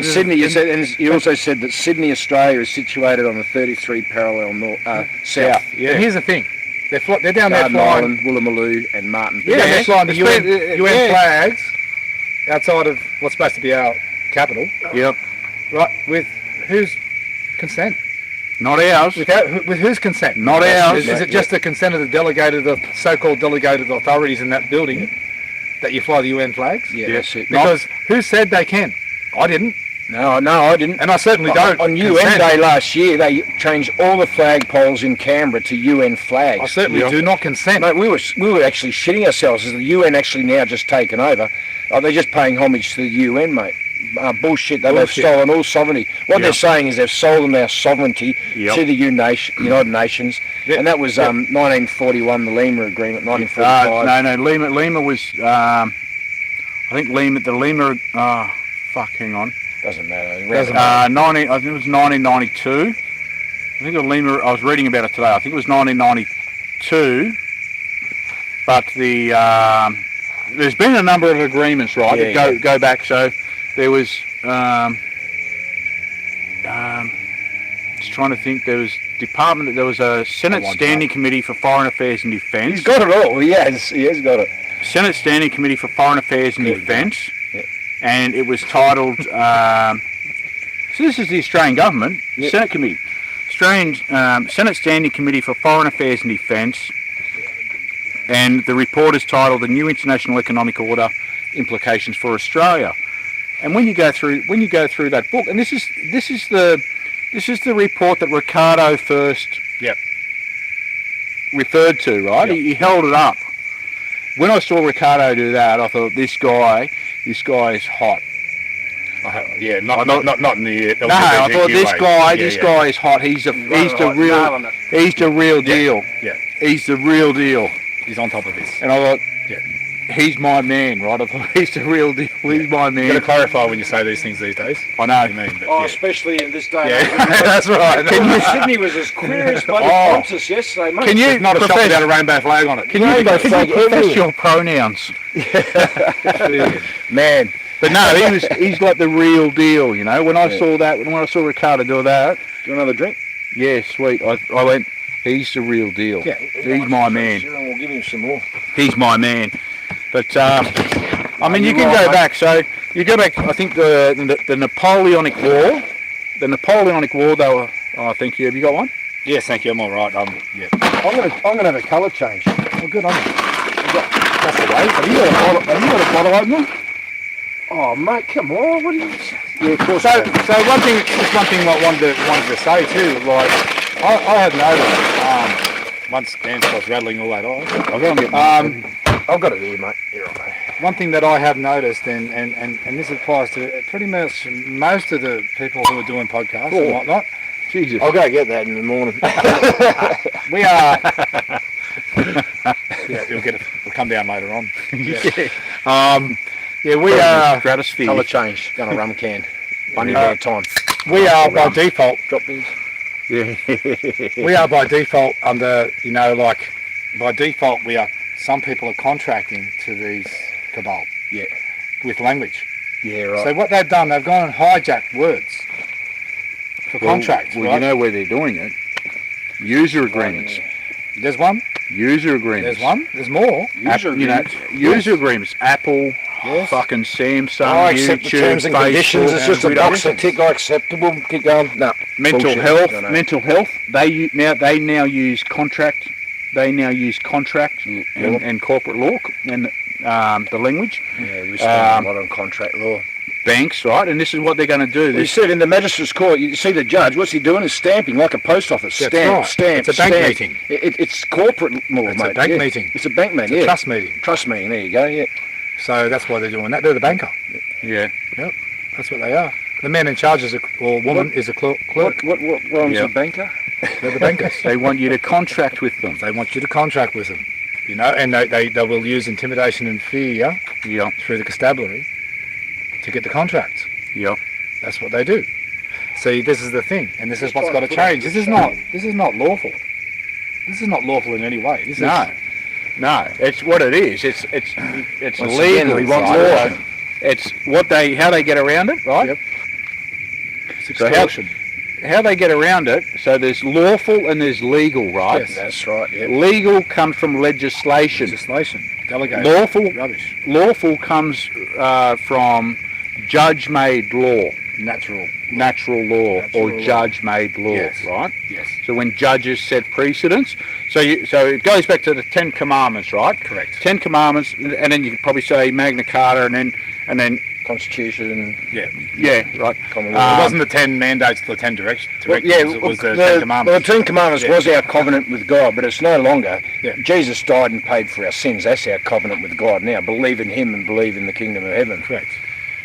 Sydney, you also said that Sydney, Australia, is situated on the 33 parallel south. Yeah. And here's the thing: they're down there Garden flying. Island, Woolloomooloo, and Martin. Yeah, they're flying the It's UN flags outside of what's supposed to be our capital. Yep. Right, with whose consent? Not ours. With whose consent? Not ours. Is it just the consent of the so-called delegated authorities in that building that you fly the UN flags? Yeah, that's it. Because who said they can? I didn't. No, I didn't. And I certainly don't. On UN Day last year, they changed all the flagpoles in Canberra to UN flags. I certainly do not consent. Mate, we were actually shitting ourselves as the UN actually now just taken over. Oh, they're just paying homage to the UN, mate. Bullshit. They've stolen all sovereignty. What they're saying is they've stolen our sovereignty to the United Nations, and that was 1941, the Lima Agreement, 1945. No, Lima was, I think the Lima, hang on. Doesn't matter. I think it was 1992. I think of Lima, I was reading about it today, I think it was 1992, but there's been a number of agreements, right, that go back, so there was, just trying to think, there was a Senate Standing Committee for Foreign Affairs and Defence. He's got it all, he has got it. Senate Standing Committee for Foreign Affairs and Defence, and it was titled, so this is the Australian Government, Senate Committee, Senate Standing Committee for Foreign Affairs and Defence, and the report is titled "The New International Economic Order: Implications for Australia." And when you go through that book, and this is the report that Ricardo first referred to, right? He held it up. When I saw Ricardo do that, I thought this guy is hot. Not in the. No, I thought this guy is hot. He's the real deal. Yeah. He's the real deal. He's on top of this. And I thought, he's my man, right? I thought he's the real deal. He's my man. You've got to clarify when you say these things these days. I know. What you mean, but, especially in this day. Yeah, that's right. Sydney was as queer as bloody Pontus yesterday, mate. Can you not a shop without a rainbow flag on it? Can you profess your pronouns? Man. But no, he's like the real deal, you know. When I saw that, when I saw Ricardo do that, do you want another drink? Yeah, sweet. I went, he's the real deal. Yeah, he's my man. Sure, we'll give him some more. He's my man. But I mean, you can go back. So you go back. I think the Napoleonic War. The Napoleonic War. They were. Oh, thank you. Have you got one? Yes, thank you. I'm all right. Yeah. I'm gonna have a colour change. Oh, good on you. That's the way. Have you got a bottle opener? Oh, mate, come on. What are you? Yeah, of course. So one thing I wanted to say too, like, I have noticed, once Dan starts rattling all that off, I'll go and get I've got it here, mate. Here, mate. one thing that I have noticed, and this applies to pretty much most of the people who are doing podcasts and whatnot, Jesus. I'll go get that in the morning. we are... yeah, you'll get it. It'll come down later on. Yeah, we are... Stratosphere. Colour change. Got a rum can. One at a time. We are by default... Drop these. Yeah. We are by default under, you know, like, by default we are... Some people are contracting to these cabal. Yeah. With language. Yeah, right. So what they've done, they've gone and hijacked words for contracts, Well, right? you know where they're doing it. User agreements. There's one. User agreements. There's one. There's more. User agreements. Apple, Yes. fucking Samsung, I accept the YouTube, terms and conditions. Facebook, It's just a and box to tick. I acceptable. Keep going. No. mental Bullshit. health. No, no. Mental health. They now use contract. They now use contract and corporate law and the language. Yeah, we spend a lot on contract law. Banks, right? And this is what they're going to do. You said in the magistrate's court, you see the judge, what's he doing is stamping like a post office. That's Stamp, right. stamp, It's a bank stamp. meeting. It's corporate law, It's mate. a bank yeah. meeting. It's a bank meeting, It's a yeah. trust meeting. Trust meeting, there you go, yeah. So that's why they're doing that. They're the banker. Yeah. Yep. That's what they are. The man in charge is or woman is a clerk. What rhymes Yeah. with banker? They're the bankers. They want you to contract with them. They want you to contract with them. You know, and they will use intimidation and fear Yeah. through the constabulary to get the contracts. Yeah. That's what they do. See, this is the thing, and this is what's got to change. This is not lawful. This is not lawful in any way. This No, it's what it is. It's Once legal. again, we want right? law. It's how they get around it, right? Yep. It's So extortion. how they get around it. So there's lawful and there's legal, right? Yes. That's right, yeah. Legal comes from legislation. Legislation. Delegation. Lawful Rubbish. Lawful comes from judge-made law, Natural. natural law, Natural or law. judge-made law, Yes. right? Yes. So when judges set precedents, so it goes back to the Ten Commandments, right? Correct. 10 Commandments, and then you could probably say Magna Carta, and then Constitution, Yeah. yeah, right. common It law. wasn't the 10 mandates, the 10 directives. Well, yeah, it was the 10 well, commandments. the Ten Commandments Yeah. was our covenant with God, but it's no longer. Yeah. Jesus died and paid for our sins. That's our covenant with God now. Believe in Him and believe in the kingdom of heaven Correct.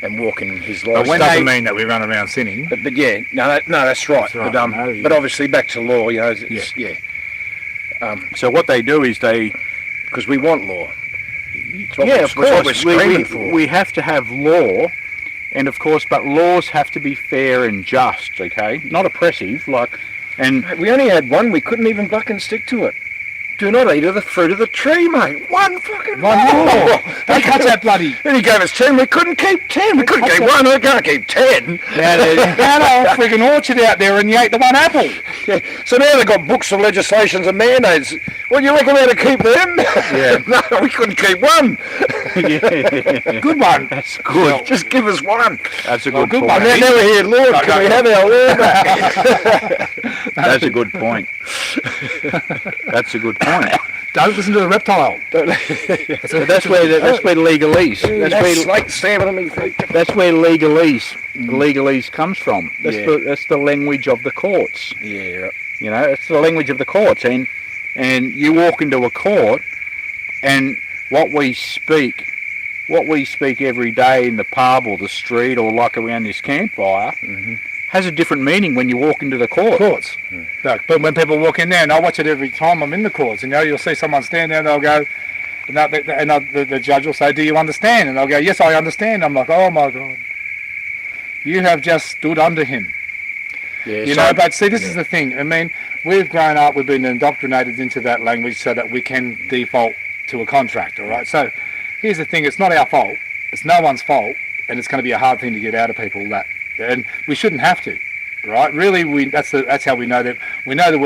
and walk in His But life. when doesn't mean that we run around sinning. But yeah, no, that's right. That's right, But, no, yeah. but obviously back to law, you know, it's, yeah, So what they do is because we want law. It's what yeah, we're- of it's what we're course, screaming for. we have to have law, and of course, but laws have to be fair and just, okay? Not oppressive, and We only had one. We couldn't even buck and stick to it. Do not eat of the fruit of the tree, mate. One fucking One more. Don't touch that bloody. Then he gave us 10. We couldn't keep 10. We couldn't keep one. We can't keep 10. Had a freaking orchard out there and you ate the one apple. Yeah. So now they've got books of legislations and mandates. Well, you reckon we had to keep them? Yeah. No, we couldn't keep one. yeah, Good one. that's good. Just give us one. That's a Well, good good point. one. And now we're here, Lord, can we have our law back? That's a good point. That's a good point. Don't listen to the reptile. But that's where legalese. That's like stabbing at me. That's where legalese comes from. Yeah. That's the language of the courts. Yeah, right. You know, it's the language of the courts. And you walk into a court, and what we speak every day in the pub or the street or like around this campfire, has a different meaning when you walk into the court. Courts. But when people walk in there, and I watch it every time I'm in the courts, and you'll see someone stand there and they'll go, the judge will say, do you understand? And they'll go, yes, I understand. I'm like, oh my God. You have just stood under him. Yeah, You know, but see, this is the thing. I mean, we've grown up, we've been indoctrinated into that language so that we can default to a contract, all right? So here's the thing, it's not our fault. It's no one's fault, and it's going to be a hard thing to get out of people that, and we shouldn't have to, right? Really, that's how we know that. We know the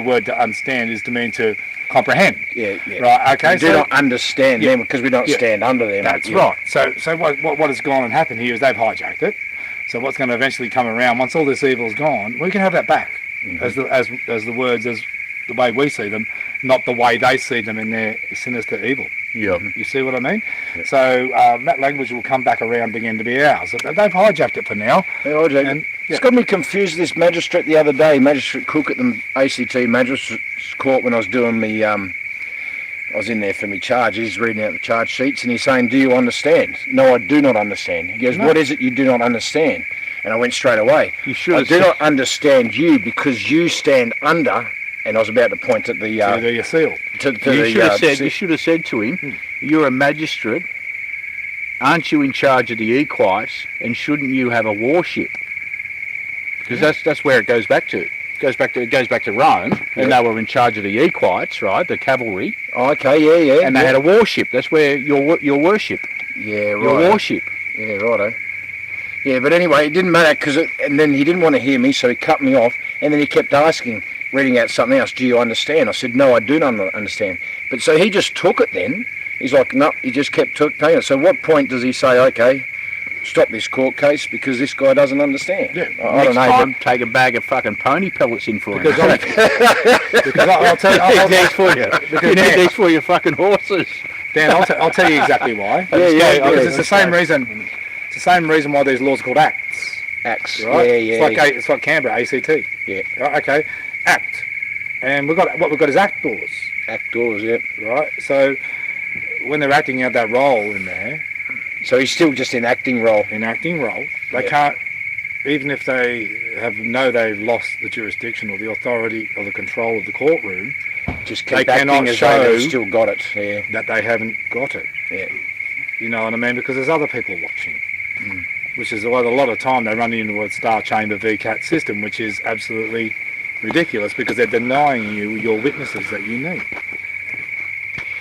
word to understand is to mean to comprehend. Yeah. Right, okay. We do not understand them because we don't stand under them. That's right. So what has gone and happened here is they've hijacked it. So what's going to eventually come around, once all this evil's gone, we can have that back as the words, as the way we see them, not the way they see them in their sinister evil. Yeah. You see what I mean? So that language will come back around again to be ours. They've hijacked it for now. And, It's got me confused, this magistrate the other day, Magistrate Cook at the ACT Magistrates Court, when I was doing me, I was in there for me charge. He's reading out the charge sheets and he's saying, do you understand? No, I do not understand. He goes, what is it you do not understand? And I went straight away. You should I have do not understand you because you stand under, and I was about to point at the... your seal. You should have said to him, you're a magistrate, aren't you in charge of the equites, and shouldn't you have a warship? Because that's where it goes back to. It goes back to Rome, and they were in charge of the equites, right? The cavalry. Oh, okay, yeah. And they had a warship. That's where your worship. Yeah, right. Your warship. Yeah, righto. Yeah, but anyway, it didn't matter and then he didn't want to hear me, so he cut me off, and then he kept asking, reading out something else. Do you understand? I said, no, I do not understand. But so he just took it then. He's like, no, he just kept taking it. So what point does he say, okay, stop this court case because this guy doesn't understand? Yeah. I don't know. Next time, take a bag of fucking pony pellets in for him. Because I'll tell you, You need these for your fucking horses. Dan, I'll tell you exactly why. Because it's the same reason. It's the same reason why these laws are called acts. Acts, Right? yeah. It's like Canberra, ACT. Yeah. Right, okay. Act. And what we've got is act laws. Act laws, yeah. Right? So when they're acting out that role in there, So he's still just in acting role. they can't, even if they they've lost the jurisdiction or the authority or the control of the courtroom, Just They keep acting cannot as though they've show- still got it. Yeah. that they haven't got it. Yeah. You know what I mean? Because there's other people watching. Which is why a lot of time they run into a Star Chamber VCAT system, which is absolutely ridiculous because they're denying you your witnesses that you need.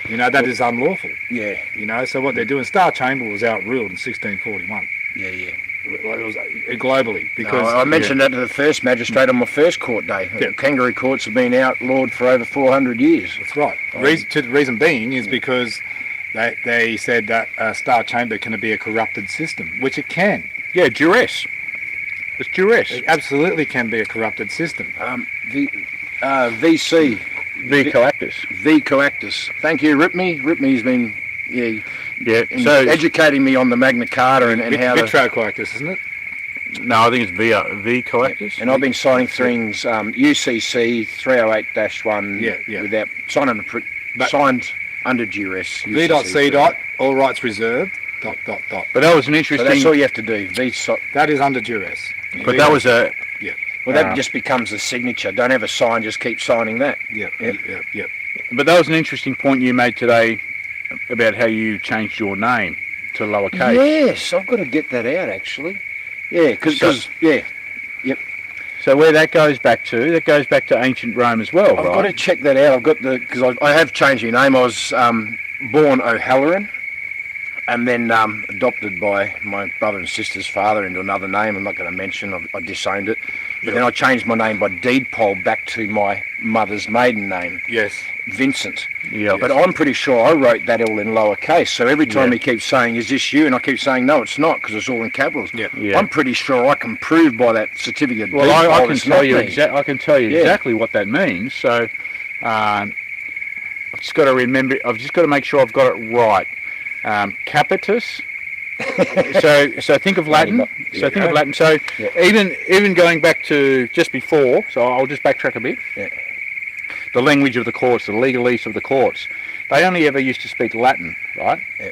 You know, that is unlawful. Yeah. You know, so what they're doing, Star Chamber was outruled in 1641. Yeah. It was globally because I mentioned that to the first magistrate on my first court day. Yeah. Kangaroo courts have been outlawed for over 400 years. That's right. The reason being is because they said that Star Chamber can be a corrupted system, which it can. Yeah, duress. It's duress. It absolutely can be a corrupted system. VC. The coactus. V coactus. Thank you, Ripney. Ripney's been educating me on the Magna Carta and how to... Vitrocoactus, isn't it? No, I think it's V coactus. And I've been signing things, UCC 308-1 without signed under duress. V.C. all rights reserved. ... But that was an interesting. So that's all you have to do. That is under duress. But that was a. Well, that just becomes a signature. Don't ever sign. Just keep signing that. Yep. But that was an interesting point you made today about how you changed your name to lowercase. Yes, I've got to get that out actually. Yeah, because So where that goes back to ancient Rome as well, I've right? got to check that out. I've got because I have changed my name. I was born O'Halloran, and then adopted by my brother and sister's father into another name. I'm not going to mention. I disowned it. But then I changed my name by deed poll back to my mother's maiden name. Yes. Vincent. Yeah. But I'm pretty sure I wrote that all in lowercase. So every time he keeps saying, "Is this you?" and I keep saying, "No, it's not," because it's all in capitals. Yeah. I'm pretty sure I can prove by that certificate. Well, I can tell you exactly what that means. So I've just got to remember. I've just got to make sure I've got it right. Capitis. so think of Latin. Of Latin. So even going back to just before. So I'll just backtrack a bit. Yeah. The language of the courts, the legalese of the courts, they only ever used to speak Latin, right? Yeah.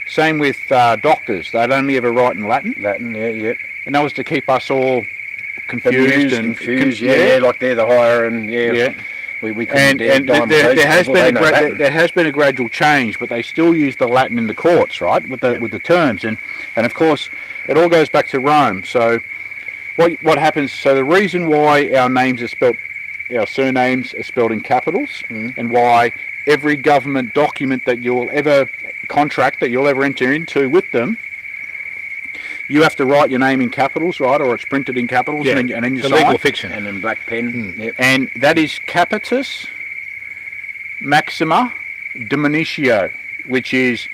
Same with doctors. They'd only ever write in Latin. Yeah. And that was to keep us all confused. Like they're the higher and we couldn't there has been a gradual change, but they still use the Latin in the courts, right, with the terms, and of course it all goes back to Rome. So what happens? So the reason why our surnames are spelled in capitals, and why every government document that you'll ever enter into with them, you have to write your name in capitals, right, or it's printed in capitals, and then you sign. Legal fiction. and in black pen. Yep. And that is Capitis Maxima Diminutio, which is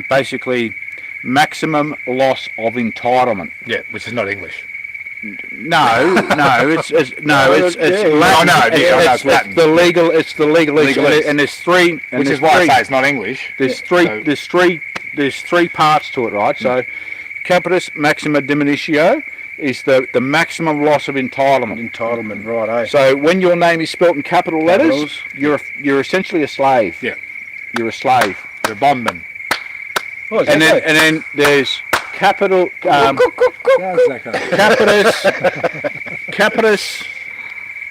basically maximum loss of entitlement. Yeah, which is not English. No, it's Oh, no, Latin. it's Latin. It's the legalese, and there's three. And Which is why I say it's not English. There's three parts to it, right? So, capitis maxima diminutio is the maximum loss of entitlement. Entitlement, right, eh? So when your name is spelt in capital letters, Capitals. you're essentially a slave. Yeah. You're a slave. You're a bondman. Oh, And then there's capital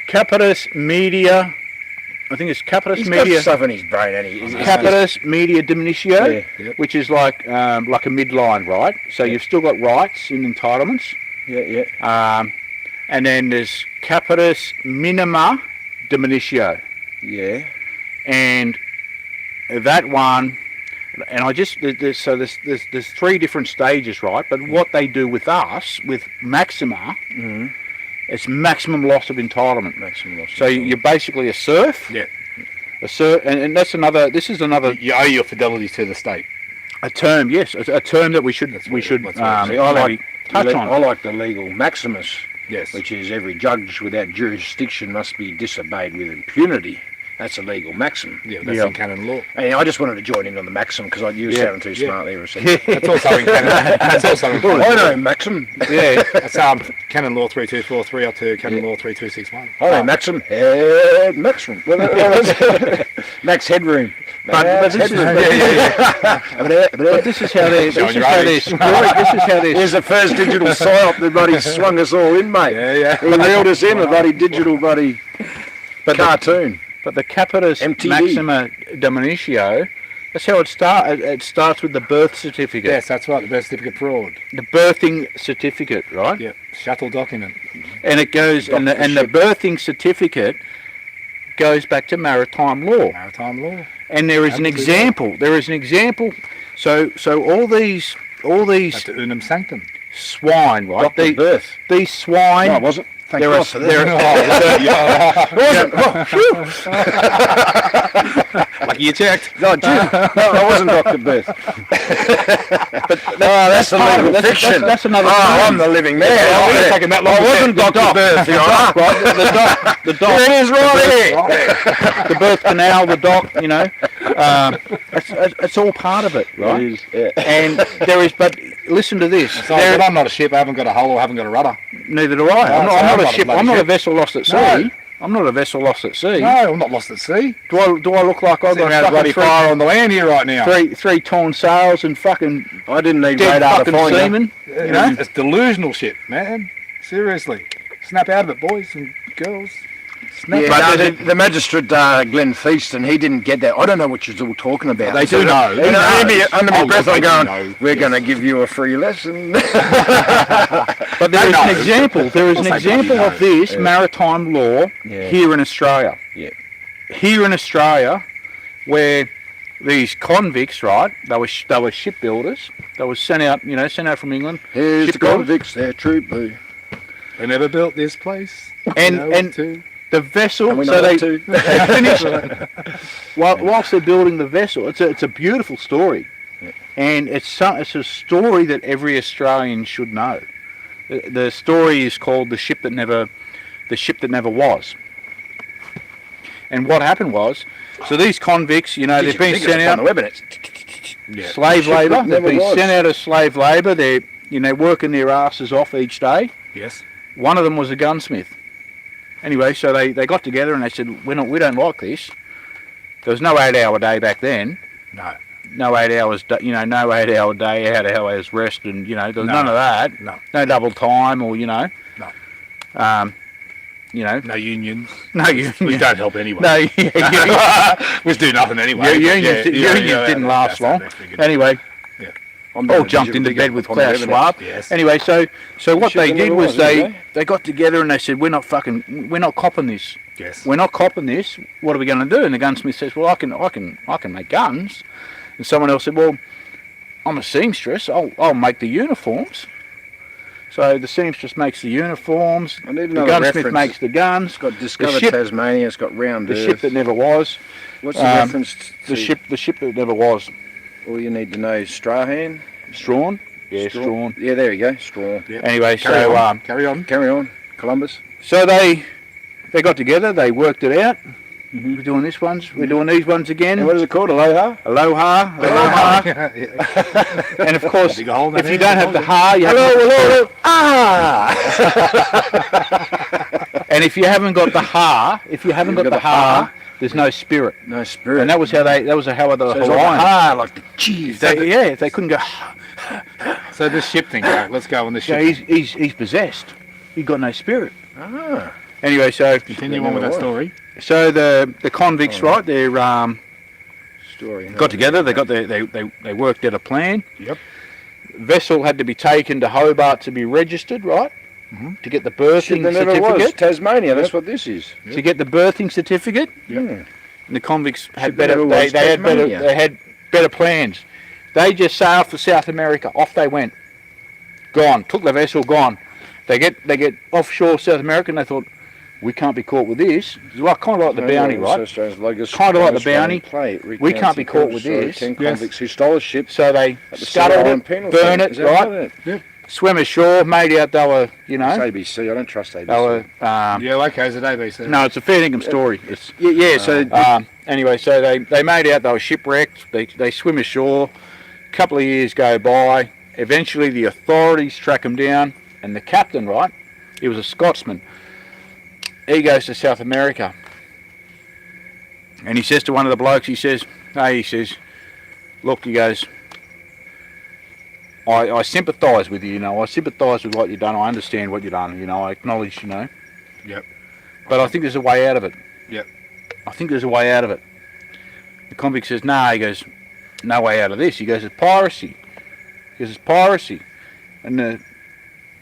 capitis media. I think it's capitis He's media. got stuff in his brain, and he. Capitis media diminutio, Yeah. which is like a midline, right? So you've still got rights and entitlements. Yeah. And then there's capitis minima diminutio, Yeah. and that one. And there's three different stages, right? But what they do with us, with maxima, it's maximum loss of entitlement. Maximum loss. So you're basically a serf. Yeah. A serf, and that's another. This is another You owe your fidelity to the state. a term. Yes, a term that we should That's we what- should that's what See, I like maybe touch on. I like the legal maximus, Yes. which is every judge without jurisdiction must be disobeyed with impunity. That's a legal maxim. Yeah, that's Yeah. in canon law. And I just wanted to join in on the maxim because you were Yeah. sounding too smart there a second. That's also in canon. That's also in canon I law. know maxim. Yeah, That's canon law 3243 up to canon law 3261. I know maxim. Head maxim. Max headroom. but Max this is headroom. but this is how they Showing your age. this is how they Here's the first digital psyop that buddy swung us all in, mate. Yeah. He reeled us in a bloody digital buddy cartoon. But the capitis MTV. maxima diminutio, that's how it starts. It starts with the birth certificate. Yes, that's right. The birth certificate fraud. The birthing certificate, right? Yeah. Shuttle document. And it goes, and the birthing certificate goes back to maritime law. Maritime law. And there is an Absolutely. example. There is an example. So all these That's the unum sanctum. swine, right? Dr. Birth. These swine. No, it wasn't. Thank There God are- for there that. Like you checked. No, I wasn't Dr. Birth. That's the legal fiction. That's another. I'm the living man. Oh, it's taking that long I to wasn't get Dr. Birth, Your Honour. Right, the doc, Here it is right here. the birth canal, the doc, you know, it's all part of it, right? It is, yeah. And there is, but listen to this. So, but I'm not a ship. I haven't got a hull or I haven't got a rudder. Neither do I. I'm so not a ship. bloody I'm not a ship. vessel lost at sea. No. I'm not a vessel lost at sea. No, I'm not lost at sea. Do I look like I've Sitting got around a bloody fucking fire on the land here right now. three torn sails and fucking I didn't need dead radar to fucking find you. seamen? You know? It's delusional shit, man. Seriously. Snap out of it, boys and girls. Snap Yeah, out no, of it. the magistrate, Glenn Feaston, he didn't get that. I don't know what you're all talking about. They do know. You know, under my Oh, breath, they I'm do going, know. we're going to give you a free lesson. But there is know. an example. There is an They example bloody of this Yeah. maritime law Yeah. here in Australia. Yeah. Here in Australia, where these convicts, right? They were shipbuilders. They were sent out from England. Here's the Shipbuilders. convicts, they're true blue. They never built this place. And You know and what to- the vessel. And we know So that they too. finished. Whilst they're building the vessel, it's a beautiful story, and it's a story that every Australian should know. The story is called the ship that never was. And what happened was, so these convicts, they've been sent out. on the web, and it's Yeah. Slave Ship that labour. They've never been was. sent out as slave labour. They're working their asses off each day. Yes. One of them was a gunsmith. Anyway, so they got together and they said, we don't like this. There was no 8-hour day back then. No. No 8 hours, no 8-hour day, 8 hours rest, and there was No. none of that. No. No double time, or No. No unions. no you. We don't help anyway. No, We do nothing anyway. unions didn't last long. Anyway, all jumped into bed with Klaus Schwab. Yes. Anyway, so what Shit, they they did never was was, did they got together and they said, we're not copping this. Yes. We're not copping this. What are we going to do? And the gunsmith says, well, I can make guns. And someone else said, well, I'm a seamstress. I'll make the uniforms. So the seamstress makes the uniforms. I need The another gunsmith reference. makes the guns. It's got Discover ship- Tasmania, it's got Round The Earth. ship that never was. What's the um, reference to? The ship that never was. All you need to know is Strahan. Strawn. Yeah, Strawn. Yeah, there you go, Strawn. Yep. Anyway, Carry on. Carry on, Columbus. so they got together. They worked it out. We're doing this ones. We're doing these ones again. And what is it called? Aloha? Aloha. And of course, Dig a hole in that if you head, don't have the ha, you Hello. Ah! and if you haven't got the ha, there's no spirit. No spirit. And that was how the so it's like a Hawaiians. ha, like the cheese. If they couldn't go, So this ship thing, let's go on the so ship. he's possessed. He got no spirit. Ah. Anyway, so Continue on with that story. the convicts, right? They're Story. got together. They worked out a plan. Yep. Vessel had to be taken to Hobart to be registered, right? To get the birthing There never was. certificate. Tasmania, that's what this is. To get the birthing certificate. Yeah. And the convicts had Ship that never was Tasmania. they had better plans. They just sailed for South America. Off they went. Gone. Took the vessel. Gone. They get offshore South America, and they thought, we can't be caught with this. It's like kind of like the bounty, right? Kind of like the bounty. We can't be caught with this. 10 convicts who stole a ship. So they at the scuttled Sierra it, Penal burn thing. it, Is that right? Yep. Swim ashore, made out they were, It's ABC. I don't trust ABC. they were. Yeah, okay, is it ABC? No, it's a fair dinkum story. It's Yeah. So anyway, so they made out they were shipwrecked. They swim ashore. A couple of years go by. Eventually, the authorities track them down, and the captain, right? He was a Scotsman. He goes to South America, and he says to one of the blokes, he says, look, he goes, I sympathise with you, I sympathise with what you've done. I understand what you've done, I acknowledge, Yep. But I think there's a way out of it. Yep. I think there's a way out of it. The convict says, nah, he goes, no way out of this. He goes, it's piracy. He goes, it's piracy. And the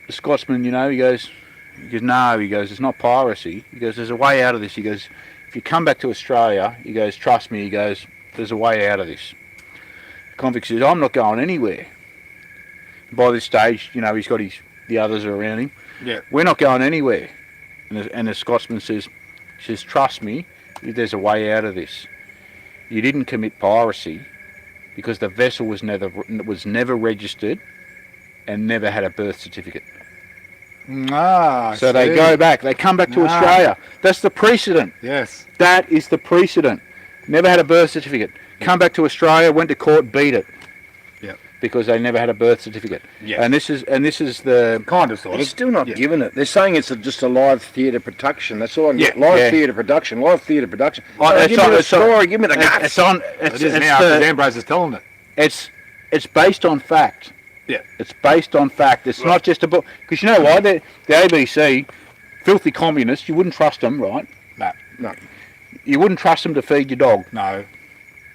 Scotsman, he goes, no, he goes, it's not piracy. He goes, there's a way out of this. He goes, if you come back to Australia, he goes, trust me, he goes, there's a way out of this. The convict says, I'm not going anywhere. By this stage, he's got the others are around him. Yeah. We're not going anywhere. And the Scotsman says, trust me, there's a way out of this. You didn't commit piracy because the vessel was never registered and never had a birth certificate. So they go back. They come back to Australia. That's the precedent. Yes. That is the precedent. Never had a birth certificate. Come back to Australia, went to court, beat it. Yep. Because they never had a birth certificate. Yes. And this is the Kind of, sort they're of. still not giving it. They're saying it's just a live theatre production. That's all I get. Yeah. Live theatre production. Live theatre production. Oh, Give me the story. Give me the guts. It's on. It is now because Ambrose is telling it. It's based on fact. Yeah. It's based on fact. It's not just a book. Because you know why? The ABC, filthy communists, you wouldn't trust them, right? No. You wouldn't trust them to feed your dog. No.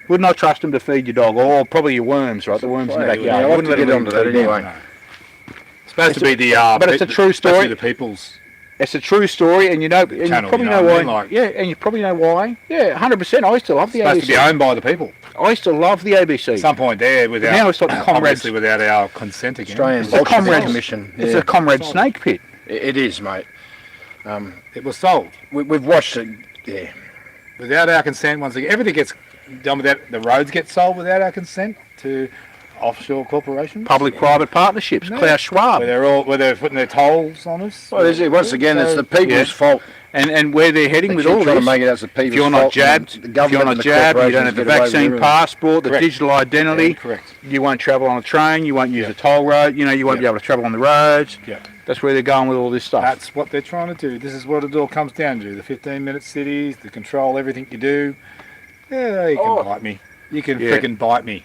Would not trust them to feed your dog, or probably your worms, right? The worms in the backyard. Yeah, You I'll have wouldn't to let get them onto that feed them. anyway. No. It's supposed to be the but it's a true story. supposed to be the people's. It's a true story, and you probably know why. Yeah, and you probably know why. Yeah, 100%. I used to love the Supposed ABC. to be owned by the people. I used to love the ABC. At some point there, without now it's like the comrades. obviously without our consent again. Australian It's a comrades Commission. It's a comrade snake pit. It is, mate. It was sold We've watched it. Yeah. without our consent. Once again, everything gets done without the roads get sold without our consent to offshore corporations. Public-private partnerships. No. Klaus Schwab. Where they're putting their tolls on us. Well, once again, it's the people's fault. And where they're heading They with keep all trying this. to make it as the people's If you're not fault, jabbed, and the if you're government not and the jabbed, you don't corporations have the get away with vaccine everything. passport, the Correct. digital identity. Yeah, correct. You won't travel on a train. You won't use Yeah. a toll road. You won't be able to travel on the roads. Yeah. That's where they're going with all this stuff. That's what they're trying to do. This is what it all comes down to. The 15-minute cities, the control everything you do. Yeah, you can bite me. You can freaking bite me.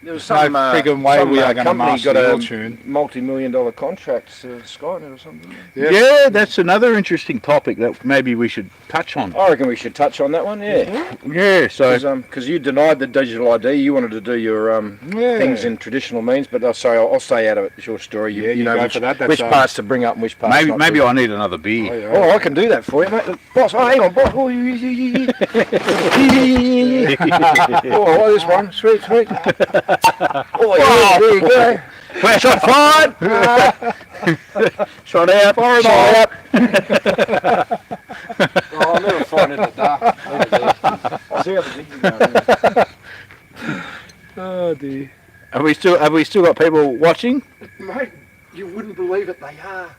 There was No friggin' way we are going to company master got your a tune. multi-million-dollar contract to Skynet or something. Yeah, that's another interesting topic that maybe we should touch on. I reckon we should touch on that one. Yeah. Yeah, so Because you denied the digital ID, you wanted to do your things in traditional means, but I'll stay out of it. It's your story. You know go which, for that. That's, which parts to bring up and which parts not maybe to. I need another beer. Oh, I can do that for you, mate. Boss, hang on, boss. Oh, oh, this one. Sweet. Oh, yeah, there you go. Shot fired. Shot out. Shot out. Oh, I'll never find it in the dark. I'll see how the video goes. Oh dear. Have we still got people watching? Mate, you wouldn't believe it, they are.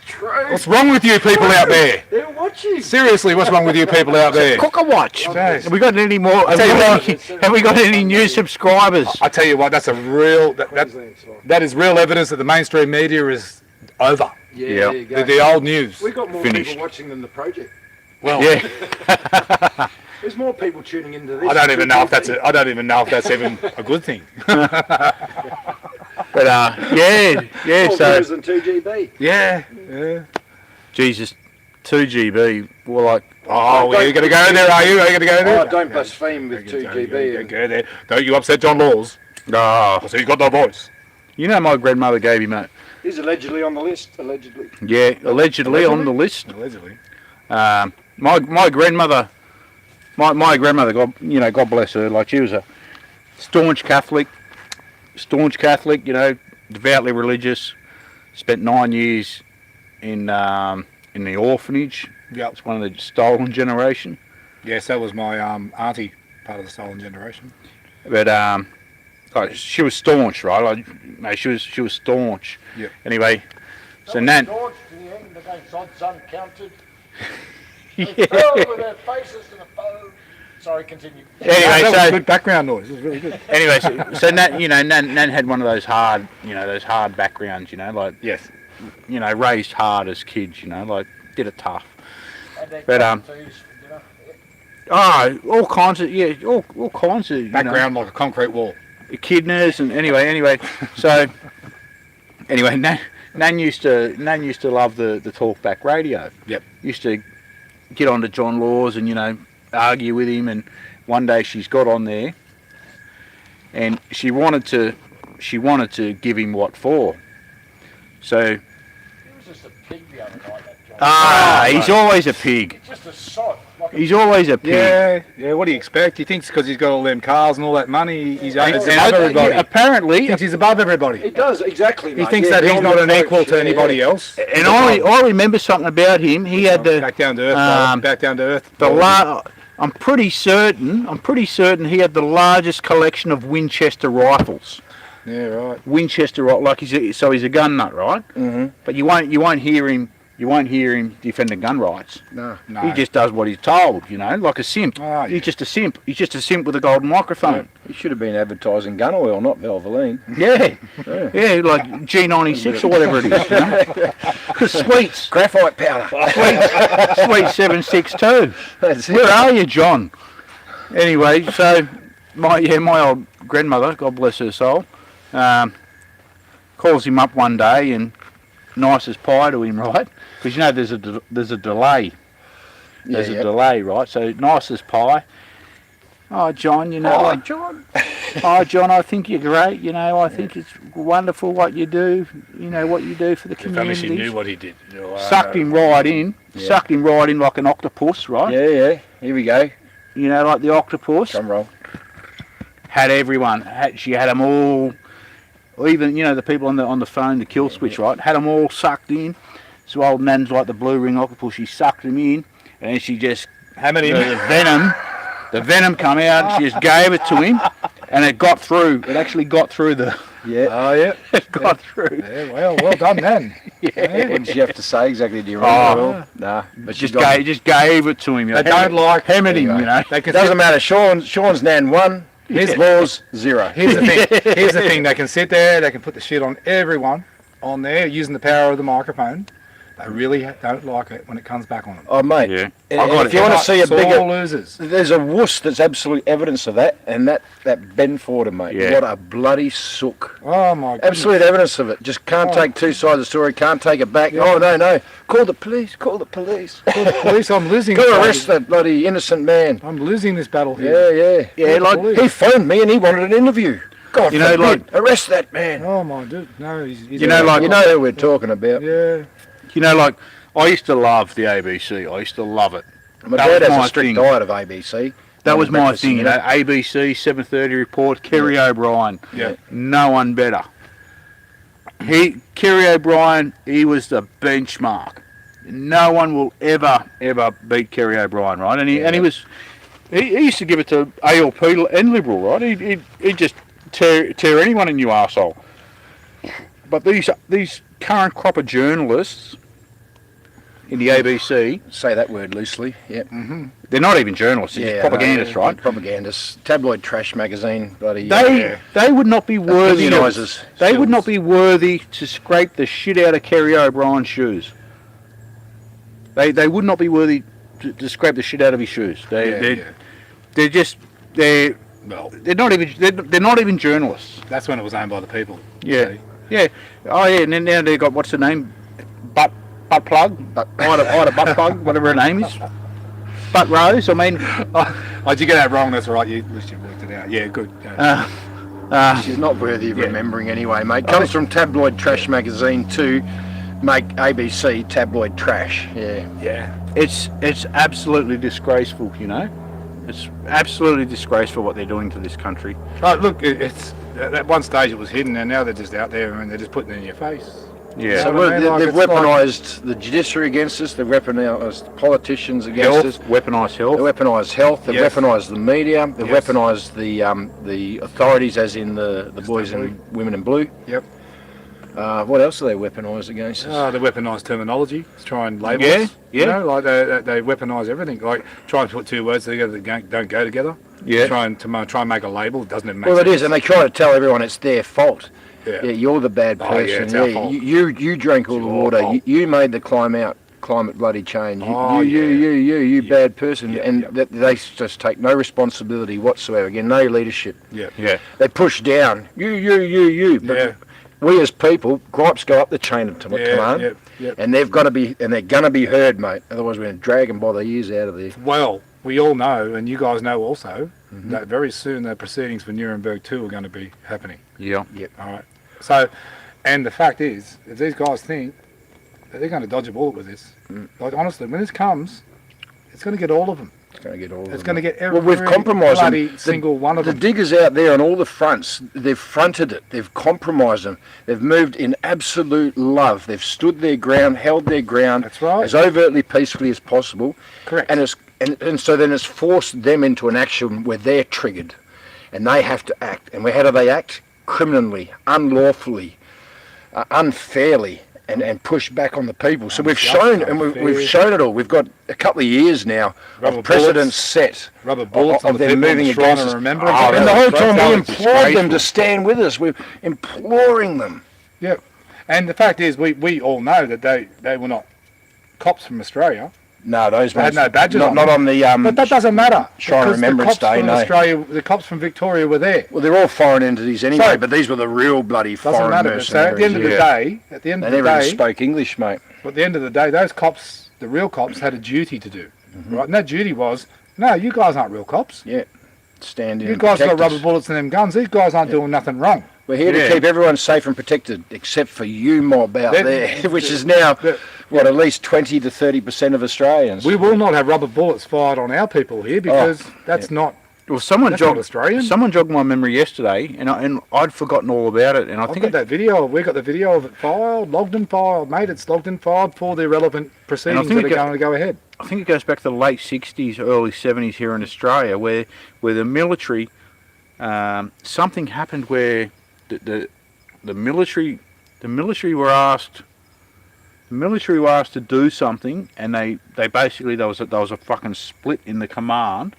True. What's wrong with you people out there? They're watching. Seriously, what's wrong with you people out there? Cooker watch. Jeez. Have we got any more? Have we got any new subscribers? I tell you what, that's a real that is real evidence that the mainstream media is over. Yeah, Yeah. there you go. The old news. We've got more Finished. people watching than the project. Well, Yeah. There's more people tuning into this. I don't even know if that's even a good thing. But yeah. More So viewers than 2GB. Yeah. Jesus, 2GB. Well, like Oh, you're going to go there, are you? Are you going to go there? Oh, don't blaspheme with 2GB. Go there. Don't you upset John Laws. oh, So he's got no voice. you know my grandmother gave him a He's allegedly on the list. Allegedly. yeah allegedly on the list. Allegedly. My grandmother, God bless her, like she was a staunch Catholic, devoutly religious. Spent 9 years in the orphanage. Yep. It's one of the stolen generation. Yes, that was my auntie, part of the stolen generation. But like, she was staunch, right? Like, mate, she was staunch. Yep. Anyway, so Nan. Staunch to the end against odds uncounted. Yeah. They fell with their faces to the foe. Sorry, continue. Anyway, that was so good background noise. It was really good. anyway, so Nan had one of those hard, backgrounds, like, Yes. raised hard as kids, like, did it tough. And they But, got these, All kinds of, all kinds of, Background like a concrete wall. echidnas, and anyway, so, Nan used to love the talkback radio. Yep. Used to get on to John Laws and, argue with him, and one day she's got on there and she wanted to give him what for. So he was just a pig the other night, that John. he's always a pig. Just a sod. Like He's always a pig. Yeah. What do you expect? He thinks because he's got all them cars and all that money, he's above And everybody. apparently, He thinks he's above everybody. He does, exactly, He mate. thinks Yeah, that he's the not an approach, equal to yeah, anybody yeah. else. and I remember something about him. He had Back down to earth. brother. Back down to earth. I'm pretty certain he had the largest collection of Winchester rifles. Yeah, right. Winchester, like he's a gun nut, right? Mm-hmm. But you won't hear him defending gun rights. No. He just does what he's told, like a simp. Oh, yeah. He's just a simp. He's just a simp with a golden microphone. He should have been advertising gun oil, not Valvoline. Yeah, like G96 or whatever it is. Sweets, Graphite powder. sweet 762. That's it. Where are you, John? Anyway, so my old grandmother, God bless her soul, calls him up one day and nice as pie to him, right? Because there's a delay. There's a delay, right? So nice as pie. Oh, John, John. oh, John, I think you're great. I think it's wonderful what you do. What you do for the If only she community. knew what he did. Sucked him right in. Yeah. Sucked him right in like an octopus, right? Yeah. Here we go. Like the octopus. Drum roll. Had everyone. She had them all. Even the people on the phone, the kill switch, right? Had them all sucked in. So old Nan's like the blue ring octopus. She sucked them in, and then she just Hammered him. the venom come out. She just gave it to him, and it got through. It actually got through the. Yeah. Oh, yeah. It got through. Yeah, well done then. Yeah. What did you have to say exactly? Do you remember? Oh. At all? Nah. But Just gave it to him. They don't like. Hammered him, Anyway. They can It doesn't sit- matter. Sean's Nan 1. His Laws 0. Here's the thing. Here's the thing. They can sit there. They can put the shit on everyone on there using the power of the microphone. They really don't like it when it comes back on them. Oh, mate. Yeah. And I got if it. you want to see a Sore bigger... losers. There's a wuss that's absolute evidence of that, and that Ben Forder, mate. Yeah. What a bloody sook. Oh my goodness. Absolute evidence of it. Just can't take two sides of the story, can't take it back. Yeah. Oh, no. Call the police. Call the police. Call the police. I'm losing. Go this arrest that bloody innocent man. I'm losing this battle here. Yeah. Yeah, Call like the police. He phoned me and he wanted an interview. God You know, forbid. Arrest that man. Oh my dude. No, he's You know, like- You know who we're talking about. Yeah. like I used to love the ABC. I used to love it. My That dad was has my a strict thing. diet of ABC. That was my Breakfast thing, and that. ABC, 7:30 report, Kerry O'Brien. Yeah. No one better. Kerry O'Brien, he was the benchmark. No one will ever beat Kerry O'Brien, right? And he He used to give it to ALP and Liberal, right? He'd just tear anyone a new arsehole. But these current crop of journalists in the ABC, Say that word loosely. Yep. they're not even journalists, they're just propagandists, right? Propagandists. Tabloid trash magazine, bloody. They would not be worthy. Opinionisers. They would not be worthy to scrape the shit out of Kerry O'Brien's shoes. They would not be worthy to scrape the shit out of his shoes. They're not even journalists. That's when it was owned by the people. Yeah. See? Yeah. Oh yeah. And then now they've got, what's the name? Butt plug. Ida butt plug. Whatever her name is. Butt Rose. I mean. Oh, did you get that wrong? That's all right. You at least you worked it out. Yeah, good. She's not worthy of remembering anyway, mate. Comes from tabloid trash magazine to make ABC tabloid trash. Yeah. Yeah. It's absolutely disgraceful. You know. It's absolutely disgraceful what they're doing to this country. Oh, look, it's at one stage it was hidden, and now they're just out there and they're just putting it in your face. Yeah. So they've weaponised the judiciary against us. They've weaponised politicians against us. Weaponised health. They've weaponised health. They've Yes. weaponised the media. They've Yes. weaponised the authorities, as in the boys and women in blue. Yep. What else are they weaponised against us? They weaponise terminology to try and label Yeah, us. yeah. You know, like they weaponise everything. Like try and put two words together that don't go together. Yeah. Try and make a label. It doesn't even make Well, sense. it is, and they try to tell everyone it's their fault. Yeah. Yeah, you're the bad Oh, yeah, person. it's our fault. You drank all It's the your water. fault. You made the climate bloody change. Oh, You bad person, Yeah, and yeah. they just take no responsibility whatsoever. Again, no leadership. Yeah. Yeah. They push down. You. But Yeah. we as people, gripes go up the chain of command, Yeah. and they're going to be heard, mate. Otherwise, we're going to drag them by the ears out of there. Well, we all know, and you guys know also, Mm-hmm. that very soon the proceedings for Nuremberg 2 are going to be happening. Yeah. All right. So, and the fact is, if these guys think that they're going to dodge a bullet with this, like honestly, when this comes, it's going to get all of them. It's going to get all. It's of going to them. get every Well, we've compromised them. bloody single one of The them. diggers out there on all the fronts, they've fronted it. They've compromised them. They've moved in absolute love. They've stood their ground, held their ground That's right. as overtly peacefully as possible. Correct. And so then it's forced them into an action where they're triggered, and they have to act. And how do they act? Criminally, unlawfully, unfairly, and push back on the people. So we've shown, and we've shown it all. We've got a couple of years now Rubber of precedents bullets. set. Rubber bullets on of the them people on moving the Shrine against of us. Remembrance. Oh, And the whole time we That's implored them to disgraceful. stand with us. We're imploring them. Yeah. And the fact is, we all know that they were not cops from Australia. No, those They had ones. no badges not, on not on the. But that doesn't matter. Shrine of because Remembrance the cops Day, from no. Australia, the cops from Victoria were there. Well, they're all foreign entities anyway, So- but these were the real bloody Doesn't foreign matter. So at the end of the mercenaries. day, They never even spoke English, mate. at the end of the day, those cops, the real cops, had a duty to do, right? And that duty was, no, you guys aren't real cops. Yeah. Stand in. You and guys got protect rubber us. bullets and them guns. These guys aren't doing nothing wrong. We're here Yeah. to keep everyone safe and protected, except for you mob out That- there, which is now, at least 20 to 30% of Australians. We will not have rubber bullets fired on our people here because that's not. Well, someone That's not jogged Australian. Someone jogged my memory yesterday, and I'd forgotten all about it. And I I've think got that video. We got the video of it filed, logged and filed, mate. It's logged and filed for the relevant proceedings think that are it got- going to go ahead. I think it goes back to the late '60s, early '70s here in Australia, where the military, something happened where the military were asked. The military were asked to do something, and they basically there was a fucking split in the command,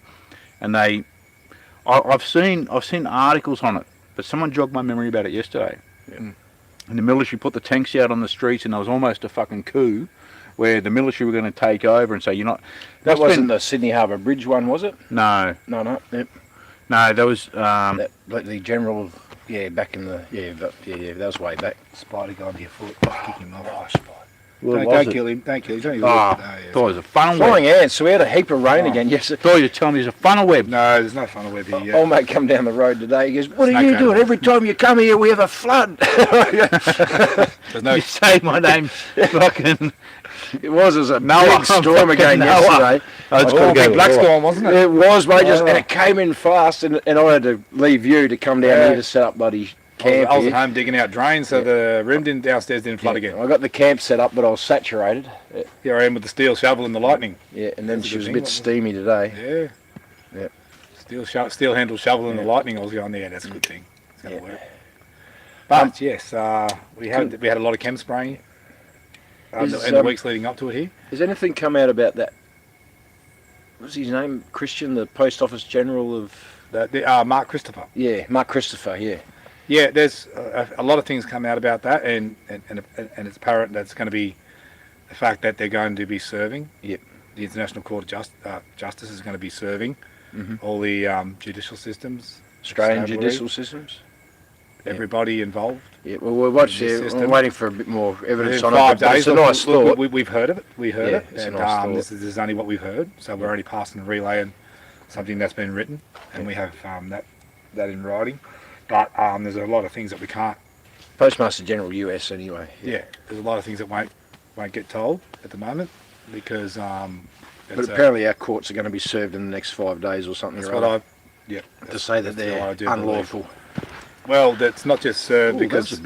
and I've seen articles on it, but someone jogged my memory about it yesterday. And the military put the tanks out on the streets, and there was almost a fucking coup, where the military were going to take over and say, "You're not." That wasn't the Sydney Harbour Bridge one, was it? No, No. Yep. no. There was. Like the general, back in the, that was way back. Spider got on your foot. Kick him off. What Don't, was don't it? kill him. Don't kill him. Don't Oh, kill him. thought it was a funnel Flying web. ants, so we had a heap of rain again. Yes. Thought you were telling me it was a funnel web. No, there's no funnel web here. Old mate come down the road today. He goes, "What are Snake you rattler. doing? Every time you come here, we have a flood." There's no. You say my name, fucking. It was a Noah, big storm fucking again Noah. yesterday. Oh, it's Oh, got to big go. black storm, wasn't it? It was, mate, Oh. and it came in fast, and I had to leave you to come down here to set up bloody camp I was at here. home digging out drains, so the rim downstairs didn't flood again. I got the camp set up, but I was saturated. Here I am with the steel shovel and the lightning. Yeah, and then That's a she good was a thing, bit wasn't steamy today. Yeah. Steel handle shovel and the lightning. I was going, yeah, that's a good thing. It's going to work. But yes, we had a lot of chem spraying in the weeks leading up to it here. Has anything come out about that? What's his name? Christian, the post office general of... Mark Christopher. Yeah, Mark Christopher, yeah. Yeah, there's a lot of things come out about that, and it's apparent that's going to be the fact that they're going to be serving. Yep. The International Court of Justice is going to be serving all the judicial systems. Australian judicial systems. Everybody involved. Yeah, well, we're watching. I'm waiting for a bit more evidence on 5 it. But days. it's a nice thought. We've heard of it. We heard it. It's And a nice thought. this is only what we've heard. So we're only passing and relaying something that's been written, and we have that in writing. But there's a lot of things that we can't. Postmaster General US anyway. Yeah, there's a lot of things that won't get told at the moment because. But apparently our courts are going to be served in the next 5 days or something. That's what I. Yeah. To say that they're unlawful. Well, that's not just served because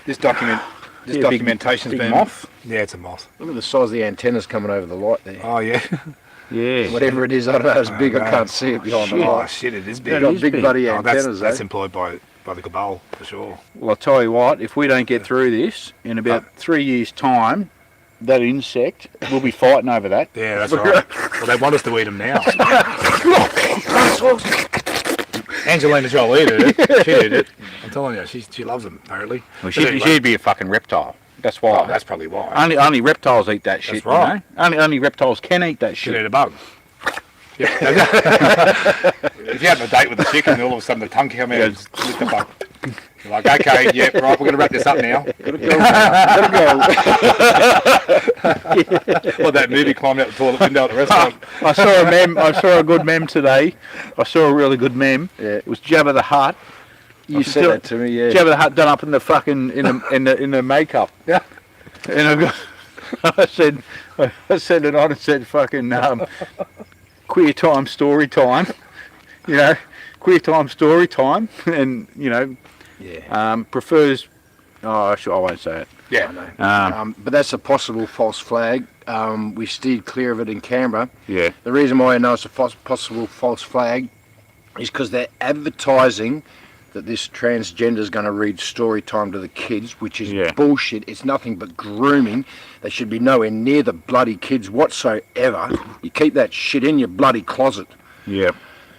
this documentation's been moth. Yeah, it's a moth. Look at the size of the antennas coming over the light there. Oh yeah. Yeah. Whatever it is, I don't know. It's big. I can't see it behind the Oh light. shit, it is They've big. got big bloody antennas. That's employed by the cabal for sure. Well, I'll tell you what, if we don't get through this, in about 3 years' time, that insect, we'll be fighting over that. Yeah, that's right. Well, they want us to eat them now. Angelina Jolie did it. She did it. I'm telling you, she loves them, apparently. Well, she'd be a fucking reptile. That's why. Oh, that's probably why. Only reptiles eat that shit, right. you know? Only reptiles can eat that Should shit. eat a bug. Yep. If you have a date with a chicken, all of a sudden the tongue can come out and just lick the bug. You're like, okay, yeah, right, we're going to wrap this up now. Gotta go. Or that movie climbing out the toilet window at the restaurant. I saw a meme. I saw a good meme today. I saw a really good meme. Yeah. It was Jabba the Hutt. You said that to me, yeah. Jabba the Hutt done up in the fucking in the makeup. Yeah. And I said, and I said fucking queer time, story time. You know, queer time, story time, and you know, prefers. Oh, I won't say it. Yeah. But that's a possible false flag. We steered clear of it in Canberra. Yeah. The reason why I know it's a possible false flag is because they're advertising that this transgender is going to read story time to the kids, which is bullshit. It's nothing but grooming. They should be nowhere near the bloody kids whatsoever. You keep that shit in your bloody closet. Yeah.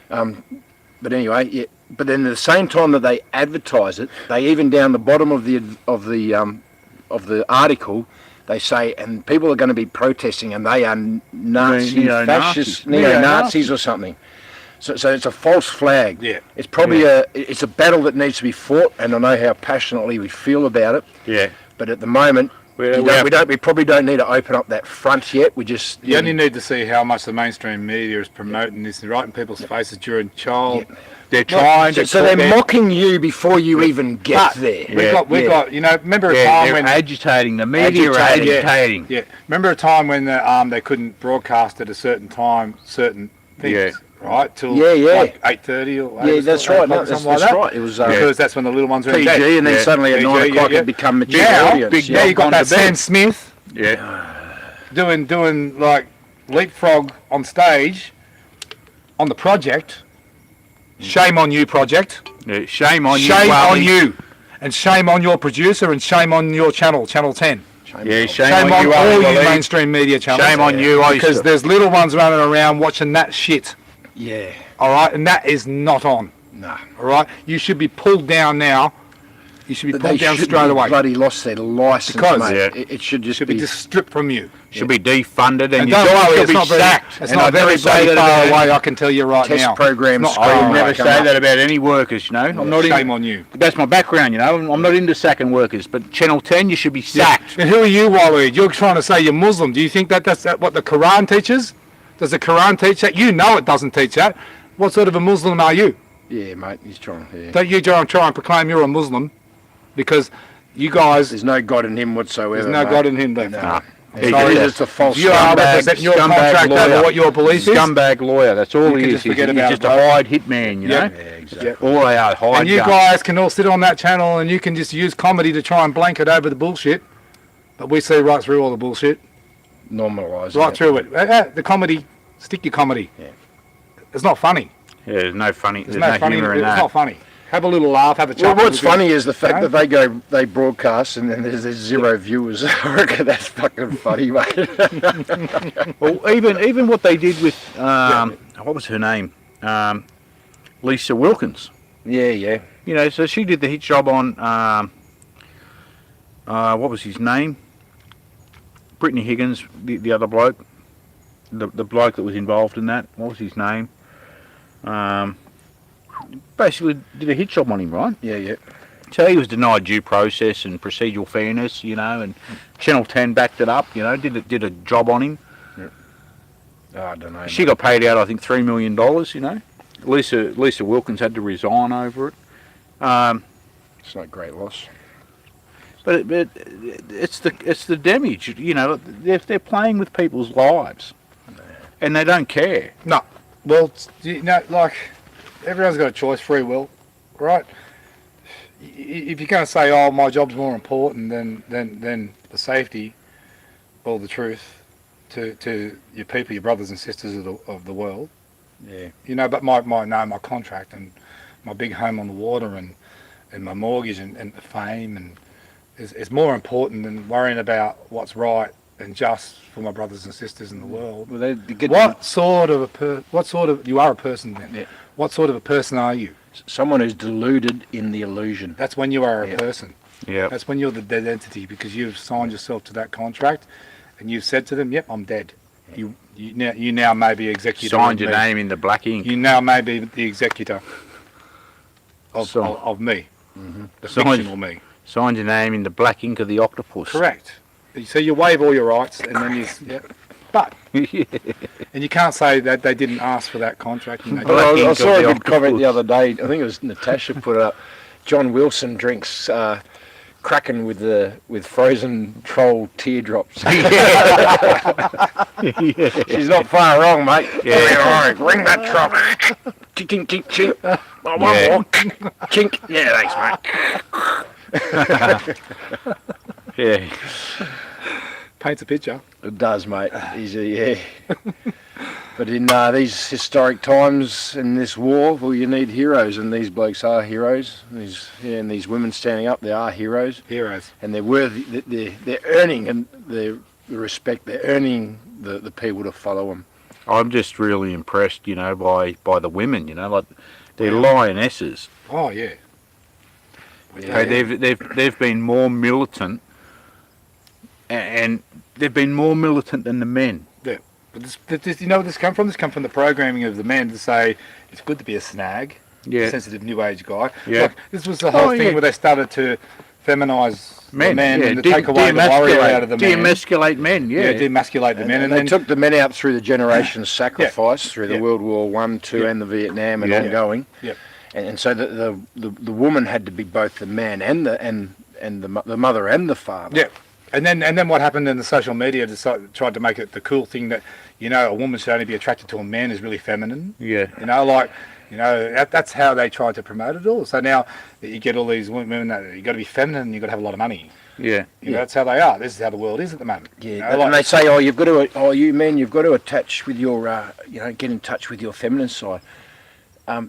But anyway, yeah. But then at the same time that they advertise it, they even down the bottom of the article, they say, and people are going to be protesting, and they are Nazi, fascist, neo-Nazis or something. So it's a false flag. Yeah. It's probably it's a battle that needs to be fought, and I know how passionately we feel about it. Yeah. But at the moment, we probably don't need to open up that front yet. We just You only need to see how much the mainstream media is promoting this right in people's faces during child. Yeah. They're trying to. So they're mocking you before you even get there. We got. You know, remember a time when agitating the media are agitating. Yeah. Remember a time when they couldn't broadcast at a certain time certain things. Yeah. Right till like 8:30 or 8 that's right. No, something that's like that. right. It was because that's when the little ones were in PG, bed. and then suddenly at 9 o'clock it become mature audience. Now you got that Sam Smith. Yeah. Doing like leapfrog on stage on the project. Shame on you, project. Yeah, shame on you. Shame on you. And shame on your producer and shame on your channel 10. Yeah, Shame on all you mainstream media channels. Shame on you. Because there's little ones running around watching that shit. Yeah. All right, and that is not on. Nah. All right, you should be pulled down now. You should be pulled down straight away. Bloody lost their license, because mate. It should just be just stripped from you. Should be defunded, and don't worry, it's not sacked. It's not very far away. I can tell you right now. Test programs. I never say that about any workers. You know, I'm not. Shame on you. That's my background. You know, I'm not into sacking workers, but Channel 10, you should be sacked. And who are you, Waleed? You're trying to say you're Muslim. Do you think that's what the Quran teaches? Does the Quran teach that? You know it doesn't teach that. What sort of a Muslim are you? Yeah, mate, he's trying. Yeah. Don't you try and proclaim you're a Muslim, because you guys. There's no God in him whatsoever. There's no God in him. No. Sorry, it's a false. You are representing your contract over what your belief is. Scumbag lawyer. That's all he is. He's just a hide hitman. You know. Yeah, exactly. All they are, hide. And you guys can all sit on that channel and you can just use comedy to try and blanket over the bullshit, but we see right through all the bullshit. Normalise. Right through it. The comedy. Stick your comedy. Yeah. it's not funny. Yeah, there's no funny. There's no funny. humour in It's that. not funny. Have a little laugh. Have a Well, chuckle. what's funny is the fact No? that they broadcast and then there's zero viewers. I reckon that's fucking funny, mate. Well, even what they did with what was her name, Lisa Wilkins. Yeah. You know, so she did the hit job on what was his name? Brittany Higgins, the other bloke, the bloke that was involved in that. What was his name? Basically did a hit job on him, right? Yeah. So he was denied due process and procedural fairness, you know, and Channel 10 backed it up, you know, did a job on him. Oh, I don't know. She got paid out, I think, $3 million, you know. Lisa Wilkins had to resign over it. It's not a great loss. But it's the damage, you know. They're playing with people's lives, and they don't care. No. Well, you know, like, everyone's got a choice, free will, right? If you're going to say, oh, my job's more important than the safety or the truth to your people, your brothers and sisters of the world, Yeah. you know, but my contract and my big home on the water and my mortgage and the fame and is more important than worrying about what's right and just for my brothers and sisters in the world. Well, they get What sort of you are a person then? Yeah. What sort of a person are you? someone who's deluded in the illusion. That's when you are a Yeah. person. Yeah. That's when you're the dead entity because you've signed yourself to that contract and you've said to them, yep, I'm dead. You now may be executor. Signed of your me. name in the black ink. You now may be the executor of me, the Signed- fictional me. Signed your name in the black ink of the octopus. Correct. So you waive all your rights and then you... Yeah. But, and you can't say that they didn't ask for that contract. You know, Black Well, I ink saw of a the good comment the octopus. other day. I think it was Natasha put it up. John Wilson drinks Kraken with frozen troll teardrops. She's not far wrong, mate. Yeah. Ring that trouble. Chink, chink, chink, chink. One more. Chink. Yeah, thanks, mate. Yeah. paints a picture. It does, mate. Yeah. But in these historic times in this war, well, you need heroes, and these blokes are heroes. And these women standing up, they are heroes, Heroes. and they're worthy. They're earning and the respect. They're earning the people to follow them. I'm just really impressed, you know, by the women, you know, like they're lionesses. Oh, yeah. Okay, they've been more militant, and they've been more militant than the men. Yeah. But this, you know where this come from? This come from the programming of the men to say it's good to be a snag, Yeah. sensitive new age guy. Yeah. Look, this was the whole thing yeah. where they started to feminise the men yeah, and to take away the warrior out of the men. Demasculate men, yeah. Demasculate the men. And they then took the men out through the generations sacrifice, through the Yeah. World War One, Two, Yeah. and the Vietnam, and Yeah. ongoing. Yep. And so the woman had to be both the man and the mother and the father. Yeah. And then what happened in the social media tried to make it the cool thing that, you know, a woman should only be attracted to a man is really feminine. Yeah. You know, like, you know, that's how they tried to promote it all. So now you get all these women that you got to be feminine and you got to have a lot of money. Yeah. You know, that's how they are. This is how the world is at the moment. Yeah, You know, and like- they say, oh, you men, you've got to attach with your, get in touch with your feminine side.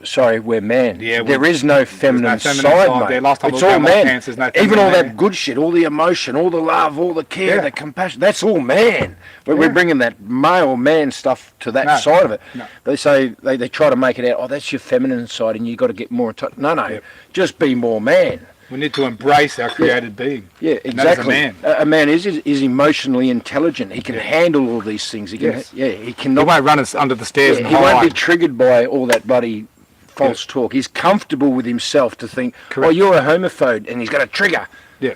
Sorry, we're man. Yeah, there is no feminine, feminine side, side mate. there. Last time it's we all looked at man. pants, there's no Even all feminine that there. good shit, all the emotion, all the love, all the care, Yeah. the compassion, that's all man. But Yeah. we're bringing that male man stuff to that No, side of it. no. They say, they try to make it out, oh, that's your feminine side and you got to get more in touch. No, Yep. just be more man. we need to embrace our created being. Yeah, And that is a exactly. man. A man is emotionally intelligent. He can handle all these things. He can, Yes. he can He not. won't run us under the stairs and He won't be hide. triggered by all that bloody false talk. He's comfortable with himself to think, Correct. oh, you're a homophobe, and he's got a trigger. Yeah.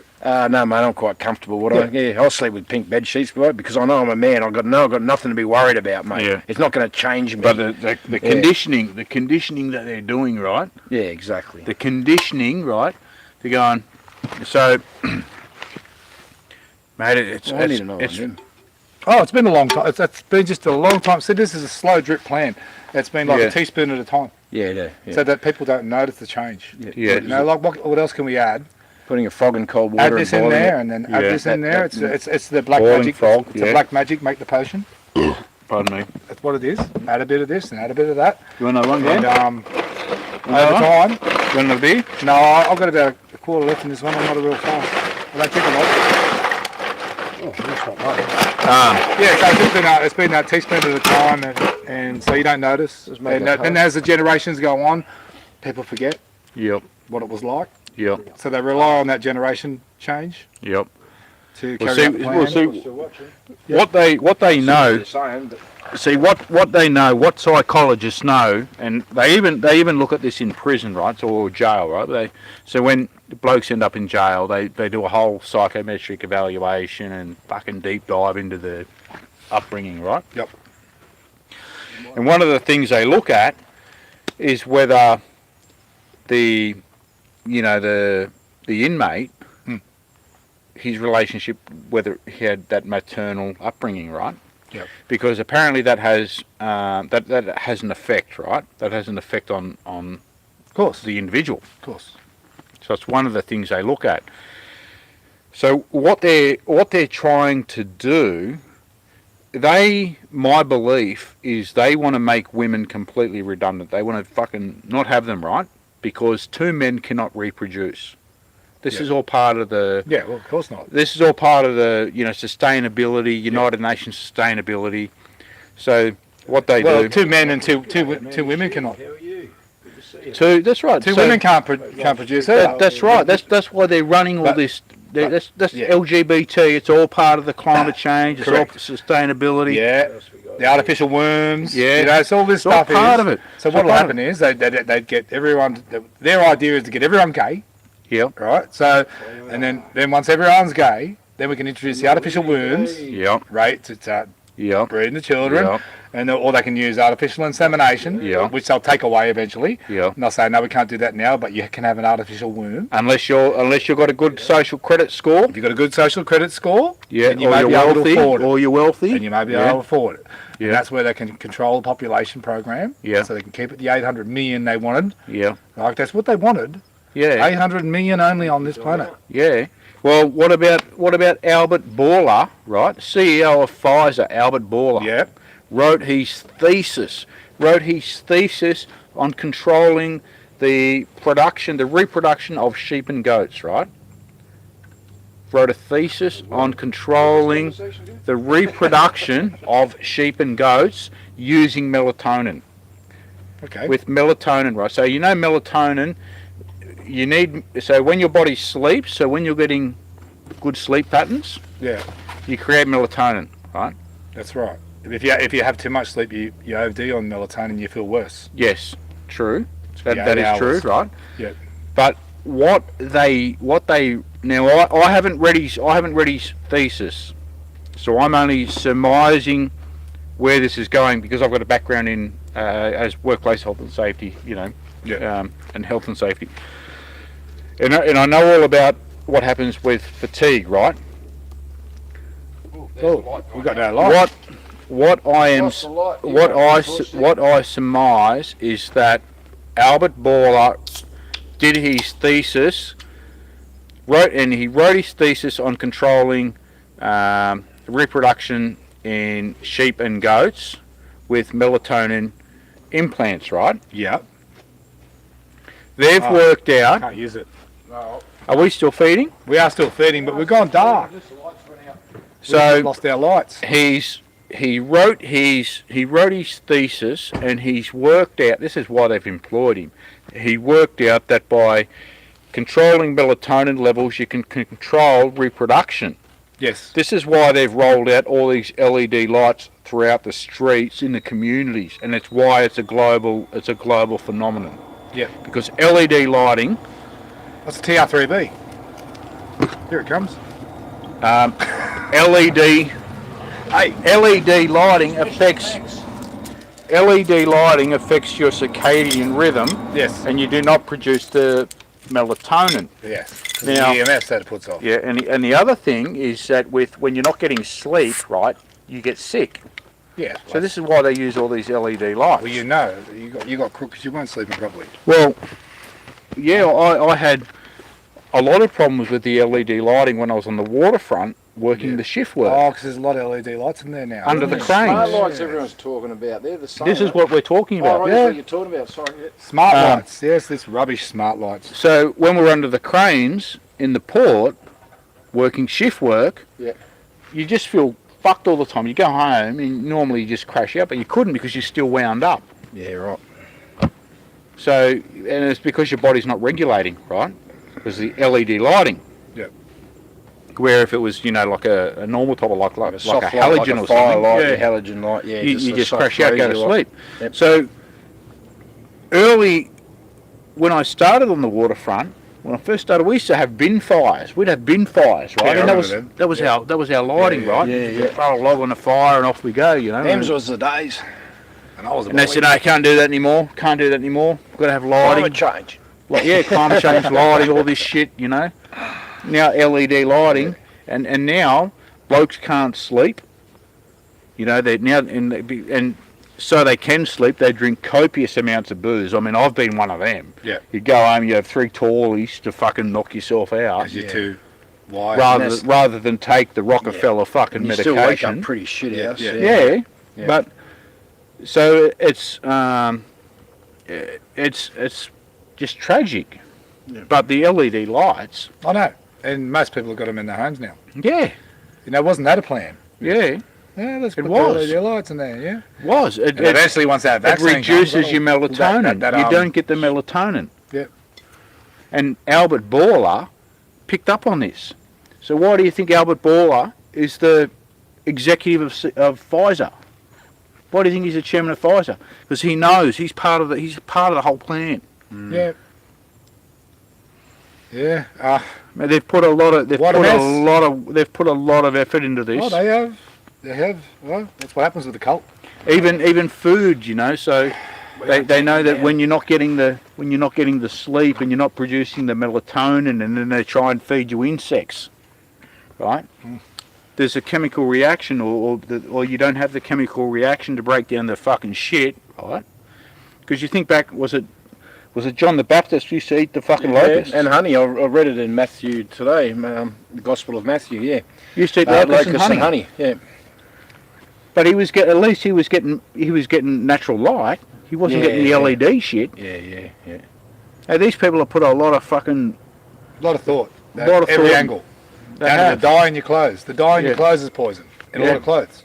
No, mate, I'm quite comfortable. I'll sleep with pink bed sheets, boy, because I know I'm a man. I've got nothing to be worried about, mate. Yeah. It's not going to change me. But the conditioning that they're doing, right? yeah, exactly. The conditioning, right? They're going, so, mate, I need to know it's him. Oh, it's been a long time. It's been just a long time. See, this is a slow drip plan. It's been like Yeah. a teaspoon at a time, Yeah. so that people don't notice the change. Yeah. You know, like what else can we add? Putting a frog in cold Add water this and in boiling there, it. and then add Yeah. this in there. That- It's the black Boiling magic. frog, It's a yeah. black magic. Make the potion. Pardon me. That's what it is. Add a bit of this and add a bit of that. You want another one, And Glenn? over time, You want another beer? no, I've got about a quarter left in this one. I'm not a real fast. I don't drink a lot. Oh, that's not much. Yeah, so it's been a teaspoon at a time, and so you don't notice. Just make And it then as the generations go on, people forget Yep. what it was like. Yep. So they rely on that generation change Yep. to Well, carry out the plan. Still watching. what they know. They're saying, but See what they know, what psychologists know, and they even look at this in prison, right, or jail, right? So when the blokes end up in jail, they do a whole psychometric evaluation and fucking deep dive into the upbringing, right? Yep. And one of the things they look at is whether the inmate, his relationship, whether he had that maternal upbringing, right? Yep. Because apparently that has that has an effect, right? That has an effect on Of course. the individual. Of course. So it's one of the things they look at. So what they're trying to do, my belief is they want to make women completely redundant. They want to fucking not have them, right? Because two men cannot reproduce. This is all part of the. Yeah, well, of course not. This is all part of the, sustainability, United Nations sustainability. So what they Well, do. two men and two women cannot. how are you? Good to see you. Two. That's right. Two So women can't produce either. that's right. That's why they're running all But- this. That's yeah. LGBT. It's all part of the climate change. It's Correct. all sustainability. Yeah, What else we got? the artificial worms. Yeah. You know, it's all this It's all stuff. part is. of it. So It's what all will part happen is they'd get everyone. Their idea is to get everyone gay, Yep. right? So, and then once everyone's gay, then we can introduce the artificial wombs, Yep. right, to start Yep. breeding the children, Yep. or they can use artificial insemination, Yeah. which they'll take away eventually. Yep. And they'll say, no, we can't do that now, but you can have an artificial womb. Unless you've got a good social credit score. If you've got a good social credit score, Yeah. then you Or may you're be able to wealthy. afford it. Or you're wealthy. And you may be Yeah. able to afford it. Yeah. And that's where they can control the population program. Yeah. So they can keep it the 800 million they wanted. Yeah. Like that's what they wanted. Yeah. 800 million only on this planet. Yeah. Well, what about Albert Bourla, right? CEO of Pfizer, Albert Bourla. Yep. Wrote his thesis on controlling the reproduction of sheep and goats, right? Wrote a thesis on controlling the reproduction of sheep and goats using melatonin. Okay. With melatonin, right? So melatonin, so when your body sleeps, so when you're getting good sleep patterns, Yeah, you create melatonin, right? that's right. If you have too much sleep, you OD on melatonin, you feel worse. Yes, true. That Yeah, 8 is true, hours. right? Yeah. But what they now I haven't read his thesis, so I'm only surmising where this is going because I've got a background in as workplace health and safety, Yeah. and health and safety, and I know all about what happens with fatigue, right? Oh, we got no light. What I surmise is that Albert Bourla did his thesis, wrote his thesis on controlling reproduction in sheep and goats with melatonin implants, right? Yeah. They've worked out. Can't use it. Are we still feeding? We are still feeding, but we've gone dark. So We've lost our lights. he wrote his thesis, and he's worked out. This is why they've employed him. He worked out that by controlling melatonin levels, you can control reproduction. Yes. This is why they've rolled out all these LED lights throughout the streets in the communities, and it's why it's a global phenomenon. Yeah. Because LED lighting, What's the TR3B? Here it comes. LED lighting affects your circadian rhythm, Yes. and you do not produce the melatonin. Yeah. Now- the EMS that it puts off. Yeah, and the other thing is that when you're not getting sleep, right, you get sick. Yeah. So this is why they use all these LED lights. Well, you got crook because you weren't sleeping properly. Well, yeah, I had a lot of problems with the LED lighting when I was on the waterfront working the shift work. Oh, because there's a lot of LED lights in there now. Under the isn't cranes. there? Smart lights everyone's talking about. They're the same. This is what we're talking Oh, about. right, Yeah. that's what you're talking about. Sorry. Yeah. Smart lights. Yes, this rubbish smart lights. So when we're under the cranes in the port, working shift work, Yeah. you just feel fucked all the time. You go home and normally you just crash out, but you couldn't because you're still wound up. Yeah, right. So, and it's because your body's not regulating, right? Because the LED lighting. Yep. Where if it was, like a normal type of like a soft light, halogen like a or fire something, light, yeah, halogen light. Yeah, you a just soft crash out, go to lazy light. sleep. Yep. So early, when I started on the waterfront, when I first started, we used to have bin fires. We'd have bin fires, right? Yeah, and I that remember was them. that was our lighting, right? yeah. Throw a log on the fire and off we go, Them's was the days. And I was And they said, "No, can't do that anymore. Can't do that anymore. Got to have lighting." Climate change. Climate change, lighting, all this shit, Now LED lighting, and now blokes can't sleep. They now and so they can sleep. They drink copious amounts of booze. I mean, I've been one of them. Yeah. You go home, you have 3 tallies to fucking knock yourself out, As you're too wide. rather than take the Rockefeller fucking You medication. still wake up pretty shit Yeah, house. yeah. Yeah, but so it's just tragic. Yeah. But the LED lights, I know. And most people have got them in their homes now. yeah, Wasn't that a plan? yeah, Yeah, let's It put was. the LED lights in there, yeah. was. It And eventually, once that it vaccine reduces comes, your melatonin. You don't get the melatonin. Yep. And Albert Bourla picked up on this. So why do you think Albert Bourla is the executive of Pfizer? Why do you think he's the chairman of Pfizer? Because he knows he's part of the whole plan. Yeah. Yeah. They've put a lot of What a mess. they've put a lot of effort into this. Well, they have. They have. Well, that's what happens with the cult. Even food, So they know that when you're not getting the sleep and you're not producing the melatonin, and then they try and feed you insects, right? There's a chemical reaction, or you don't have the chemical reaction to break down the fucking shit, right? Because you think back, was it John the Baptist used to eat the fucking locusts? And honey. I read it in Matthew today, the Gospel of Matthew. Yeah, Used to eat locusts and honey. Yeah, But he was getting natural light. He wasn't getting the LED shit. yeah. Now, these people have put a lot of fucking A lot of thought. Lot of Every thought. angle. They Down to have. the dye in your clothes. The dye in your Yeah. clothes is poison in a Yeah. lot of clothes.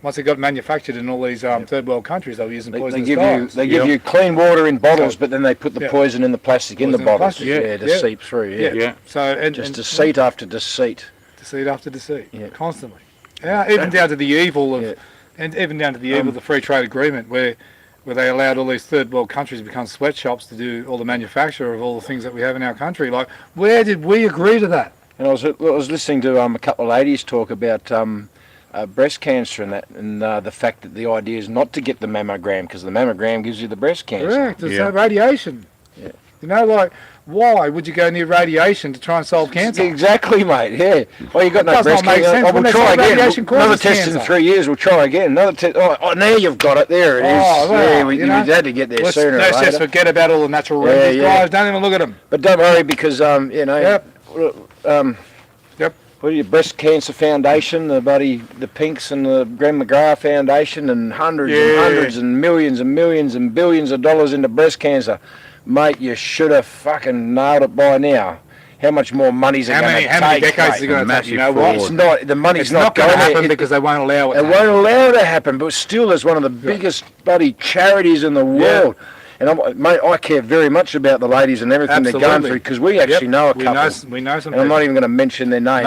Once it got manufactured in all these third world countries, they were using They poisonous give dyes. you clean water in bottles, but then they put the Yeah. poison in the plastic in the Poison in bottles. plastic. Yeah, to Yeah. seep through. Yeah, Yeah. So and just and deceit after deceit. deceit after deceit, Yeah. constantly. Yeah, even down to the evil of, Yeah. and even down to the evil of the free trade agreement, where they allowed all these third world countries to become sweatshops to do all the manufacture of all the things that we have in our country. Like, where did we agree to that? And I was listening to a couple of ladies talk about breast cancer and that, and the fact that the idea is not to get the mammogram because the mammogram gives you the breast cancer. Correct. There's Yeah. no radiation. Yeah. Like, why would you go near radiation to try and solve cancer? Exactly, mate. Yeah. Oh, you got no Does breast not make cancer. sense. Oh, When we'll they try say again. radiation Another causes test in cancer. 3 years. We'll try again. Another test. Oh, now you've got it. There it is. Oh, well, yeah, we had to get there Let's sooner or just later. forget about all the natural Yeah, remedies, yeah. guys. Don't even look at them. But don't worry because Yep. Yep. What are your Breast Cancer Foundation, the Pinks and the Graham McGrath Foundation, and hundreds and millions and millions and billions of dollars into breast cancer, mate. You should have fucking nailed it by now. How much more money's it How going to many take? decades is it going to take? You know what? It's not. The money's It's not going to there. happen because they won't allow it. It won't allow it to happen, but still, it's one of the biggest bloody charities in the world. And mate, I care very much about the ladies and everything they're going Absolutely. through because we actually know a couple. We know some and I'm people. not even going to mention their names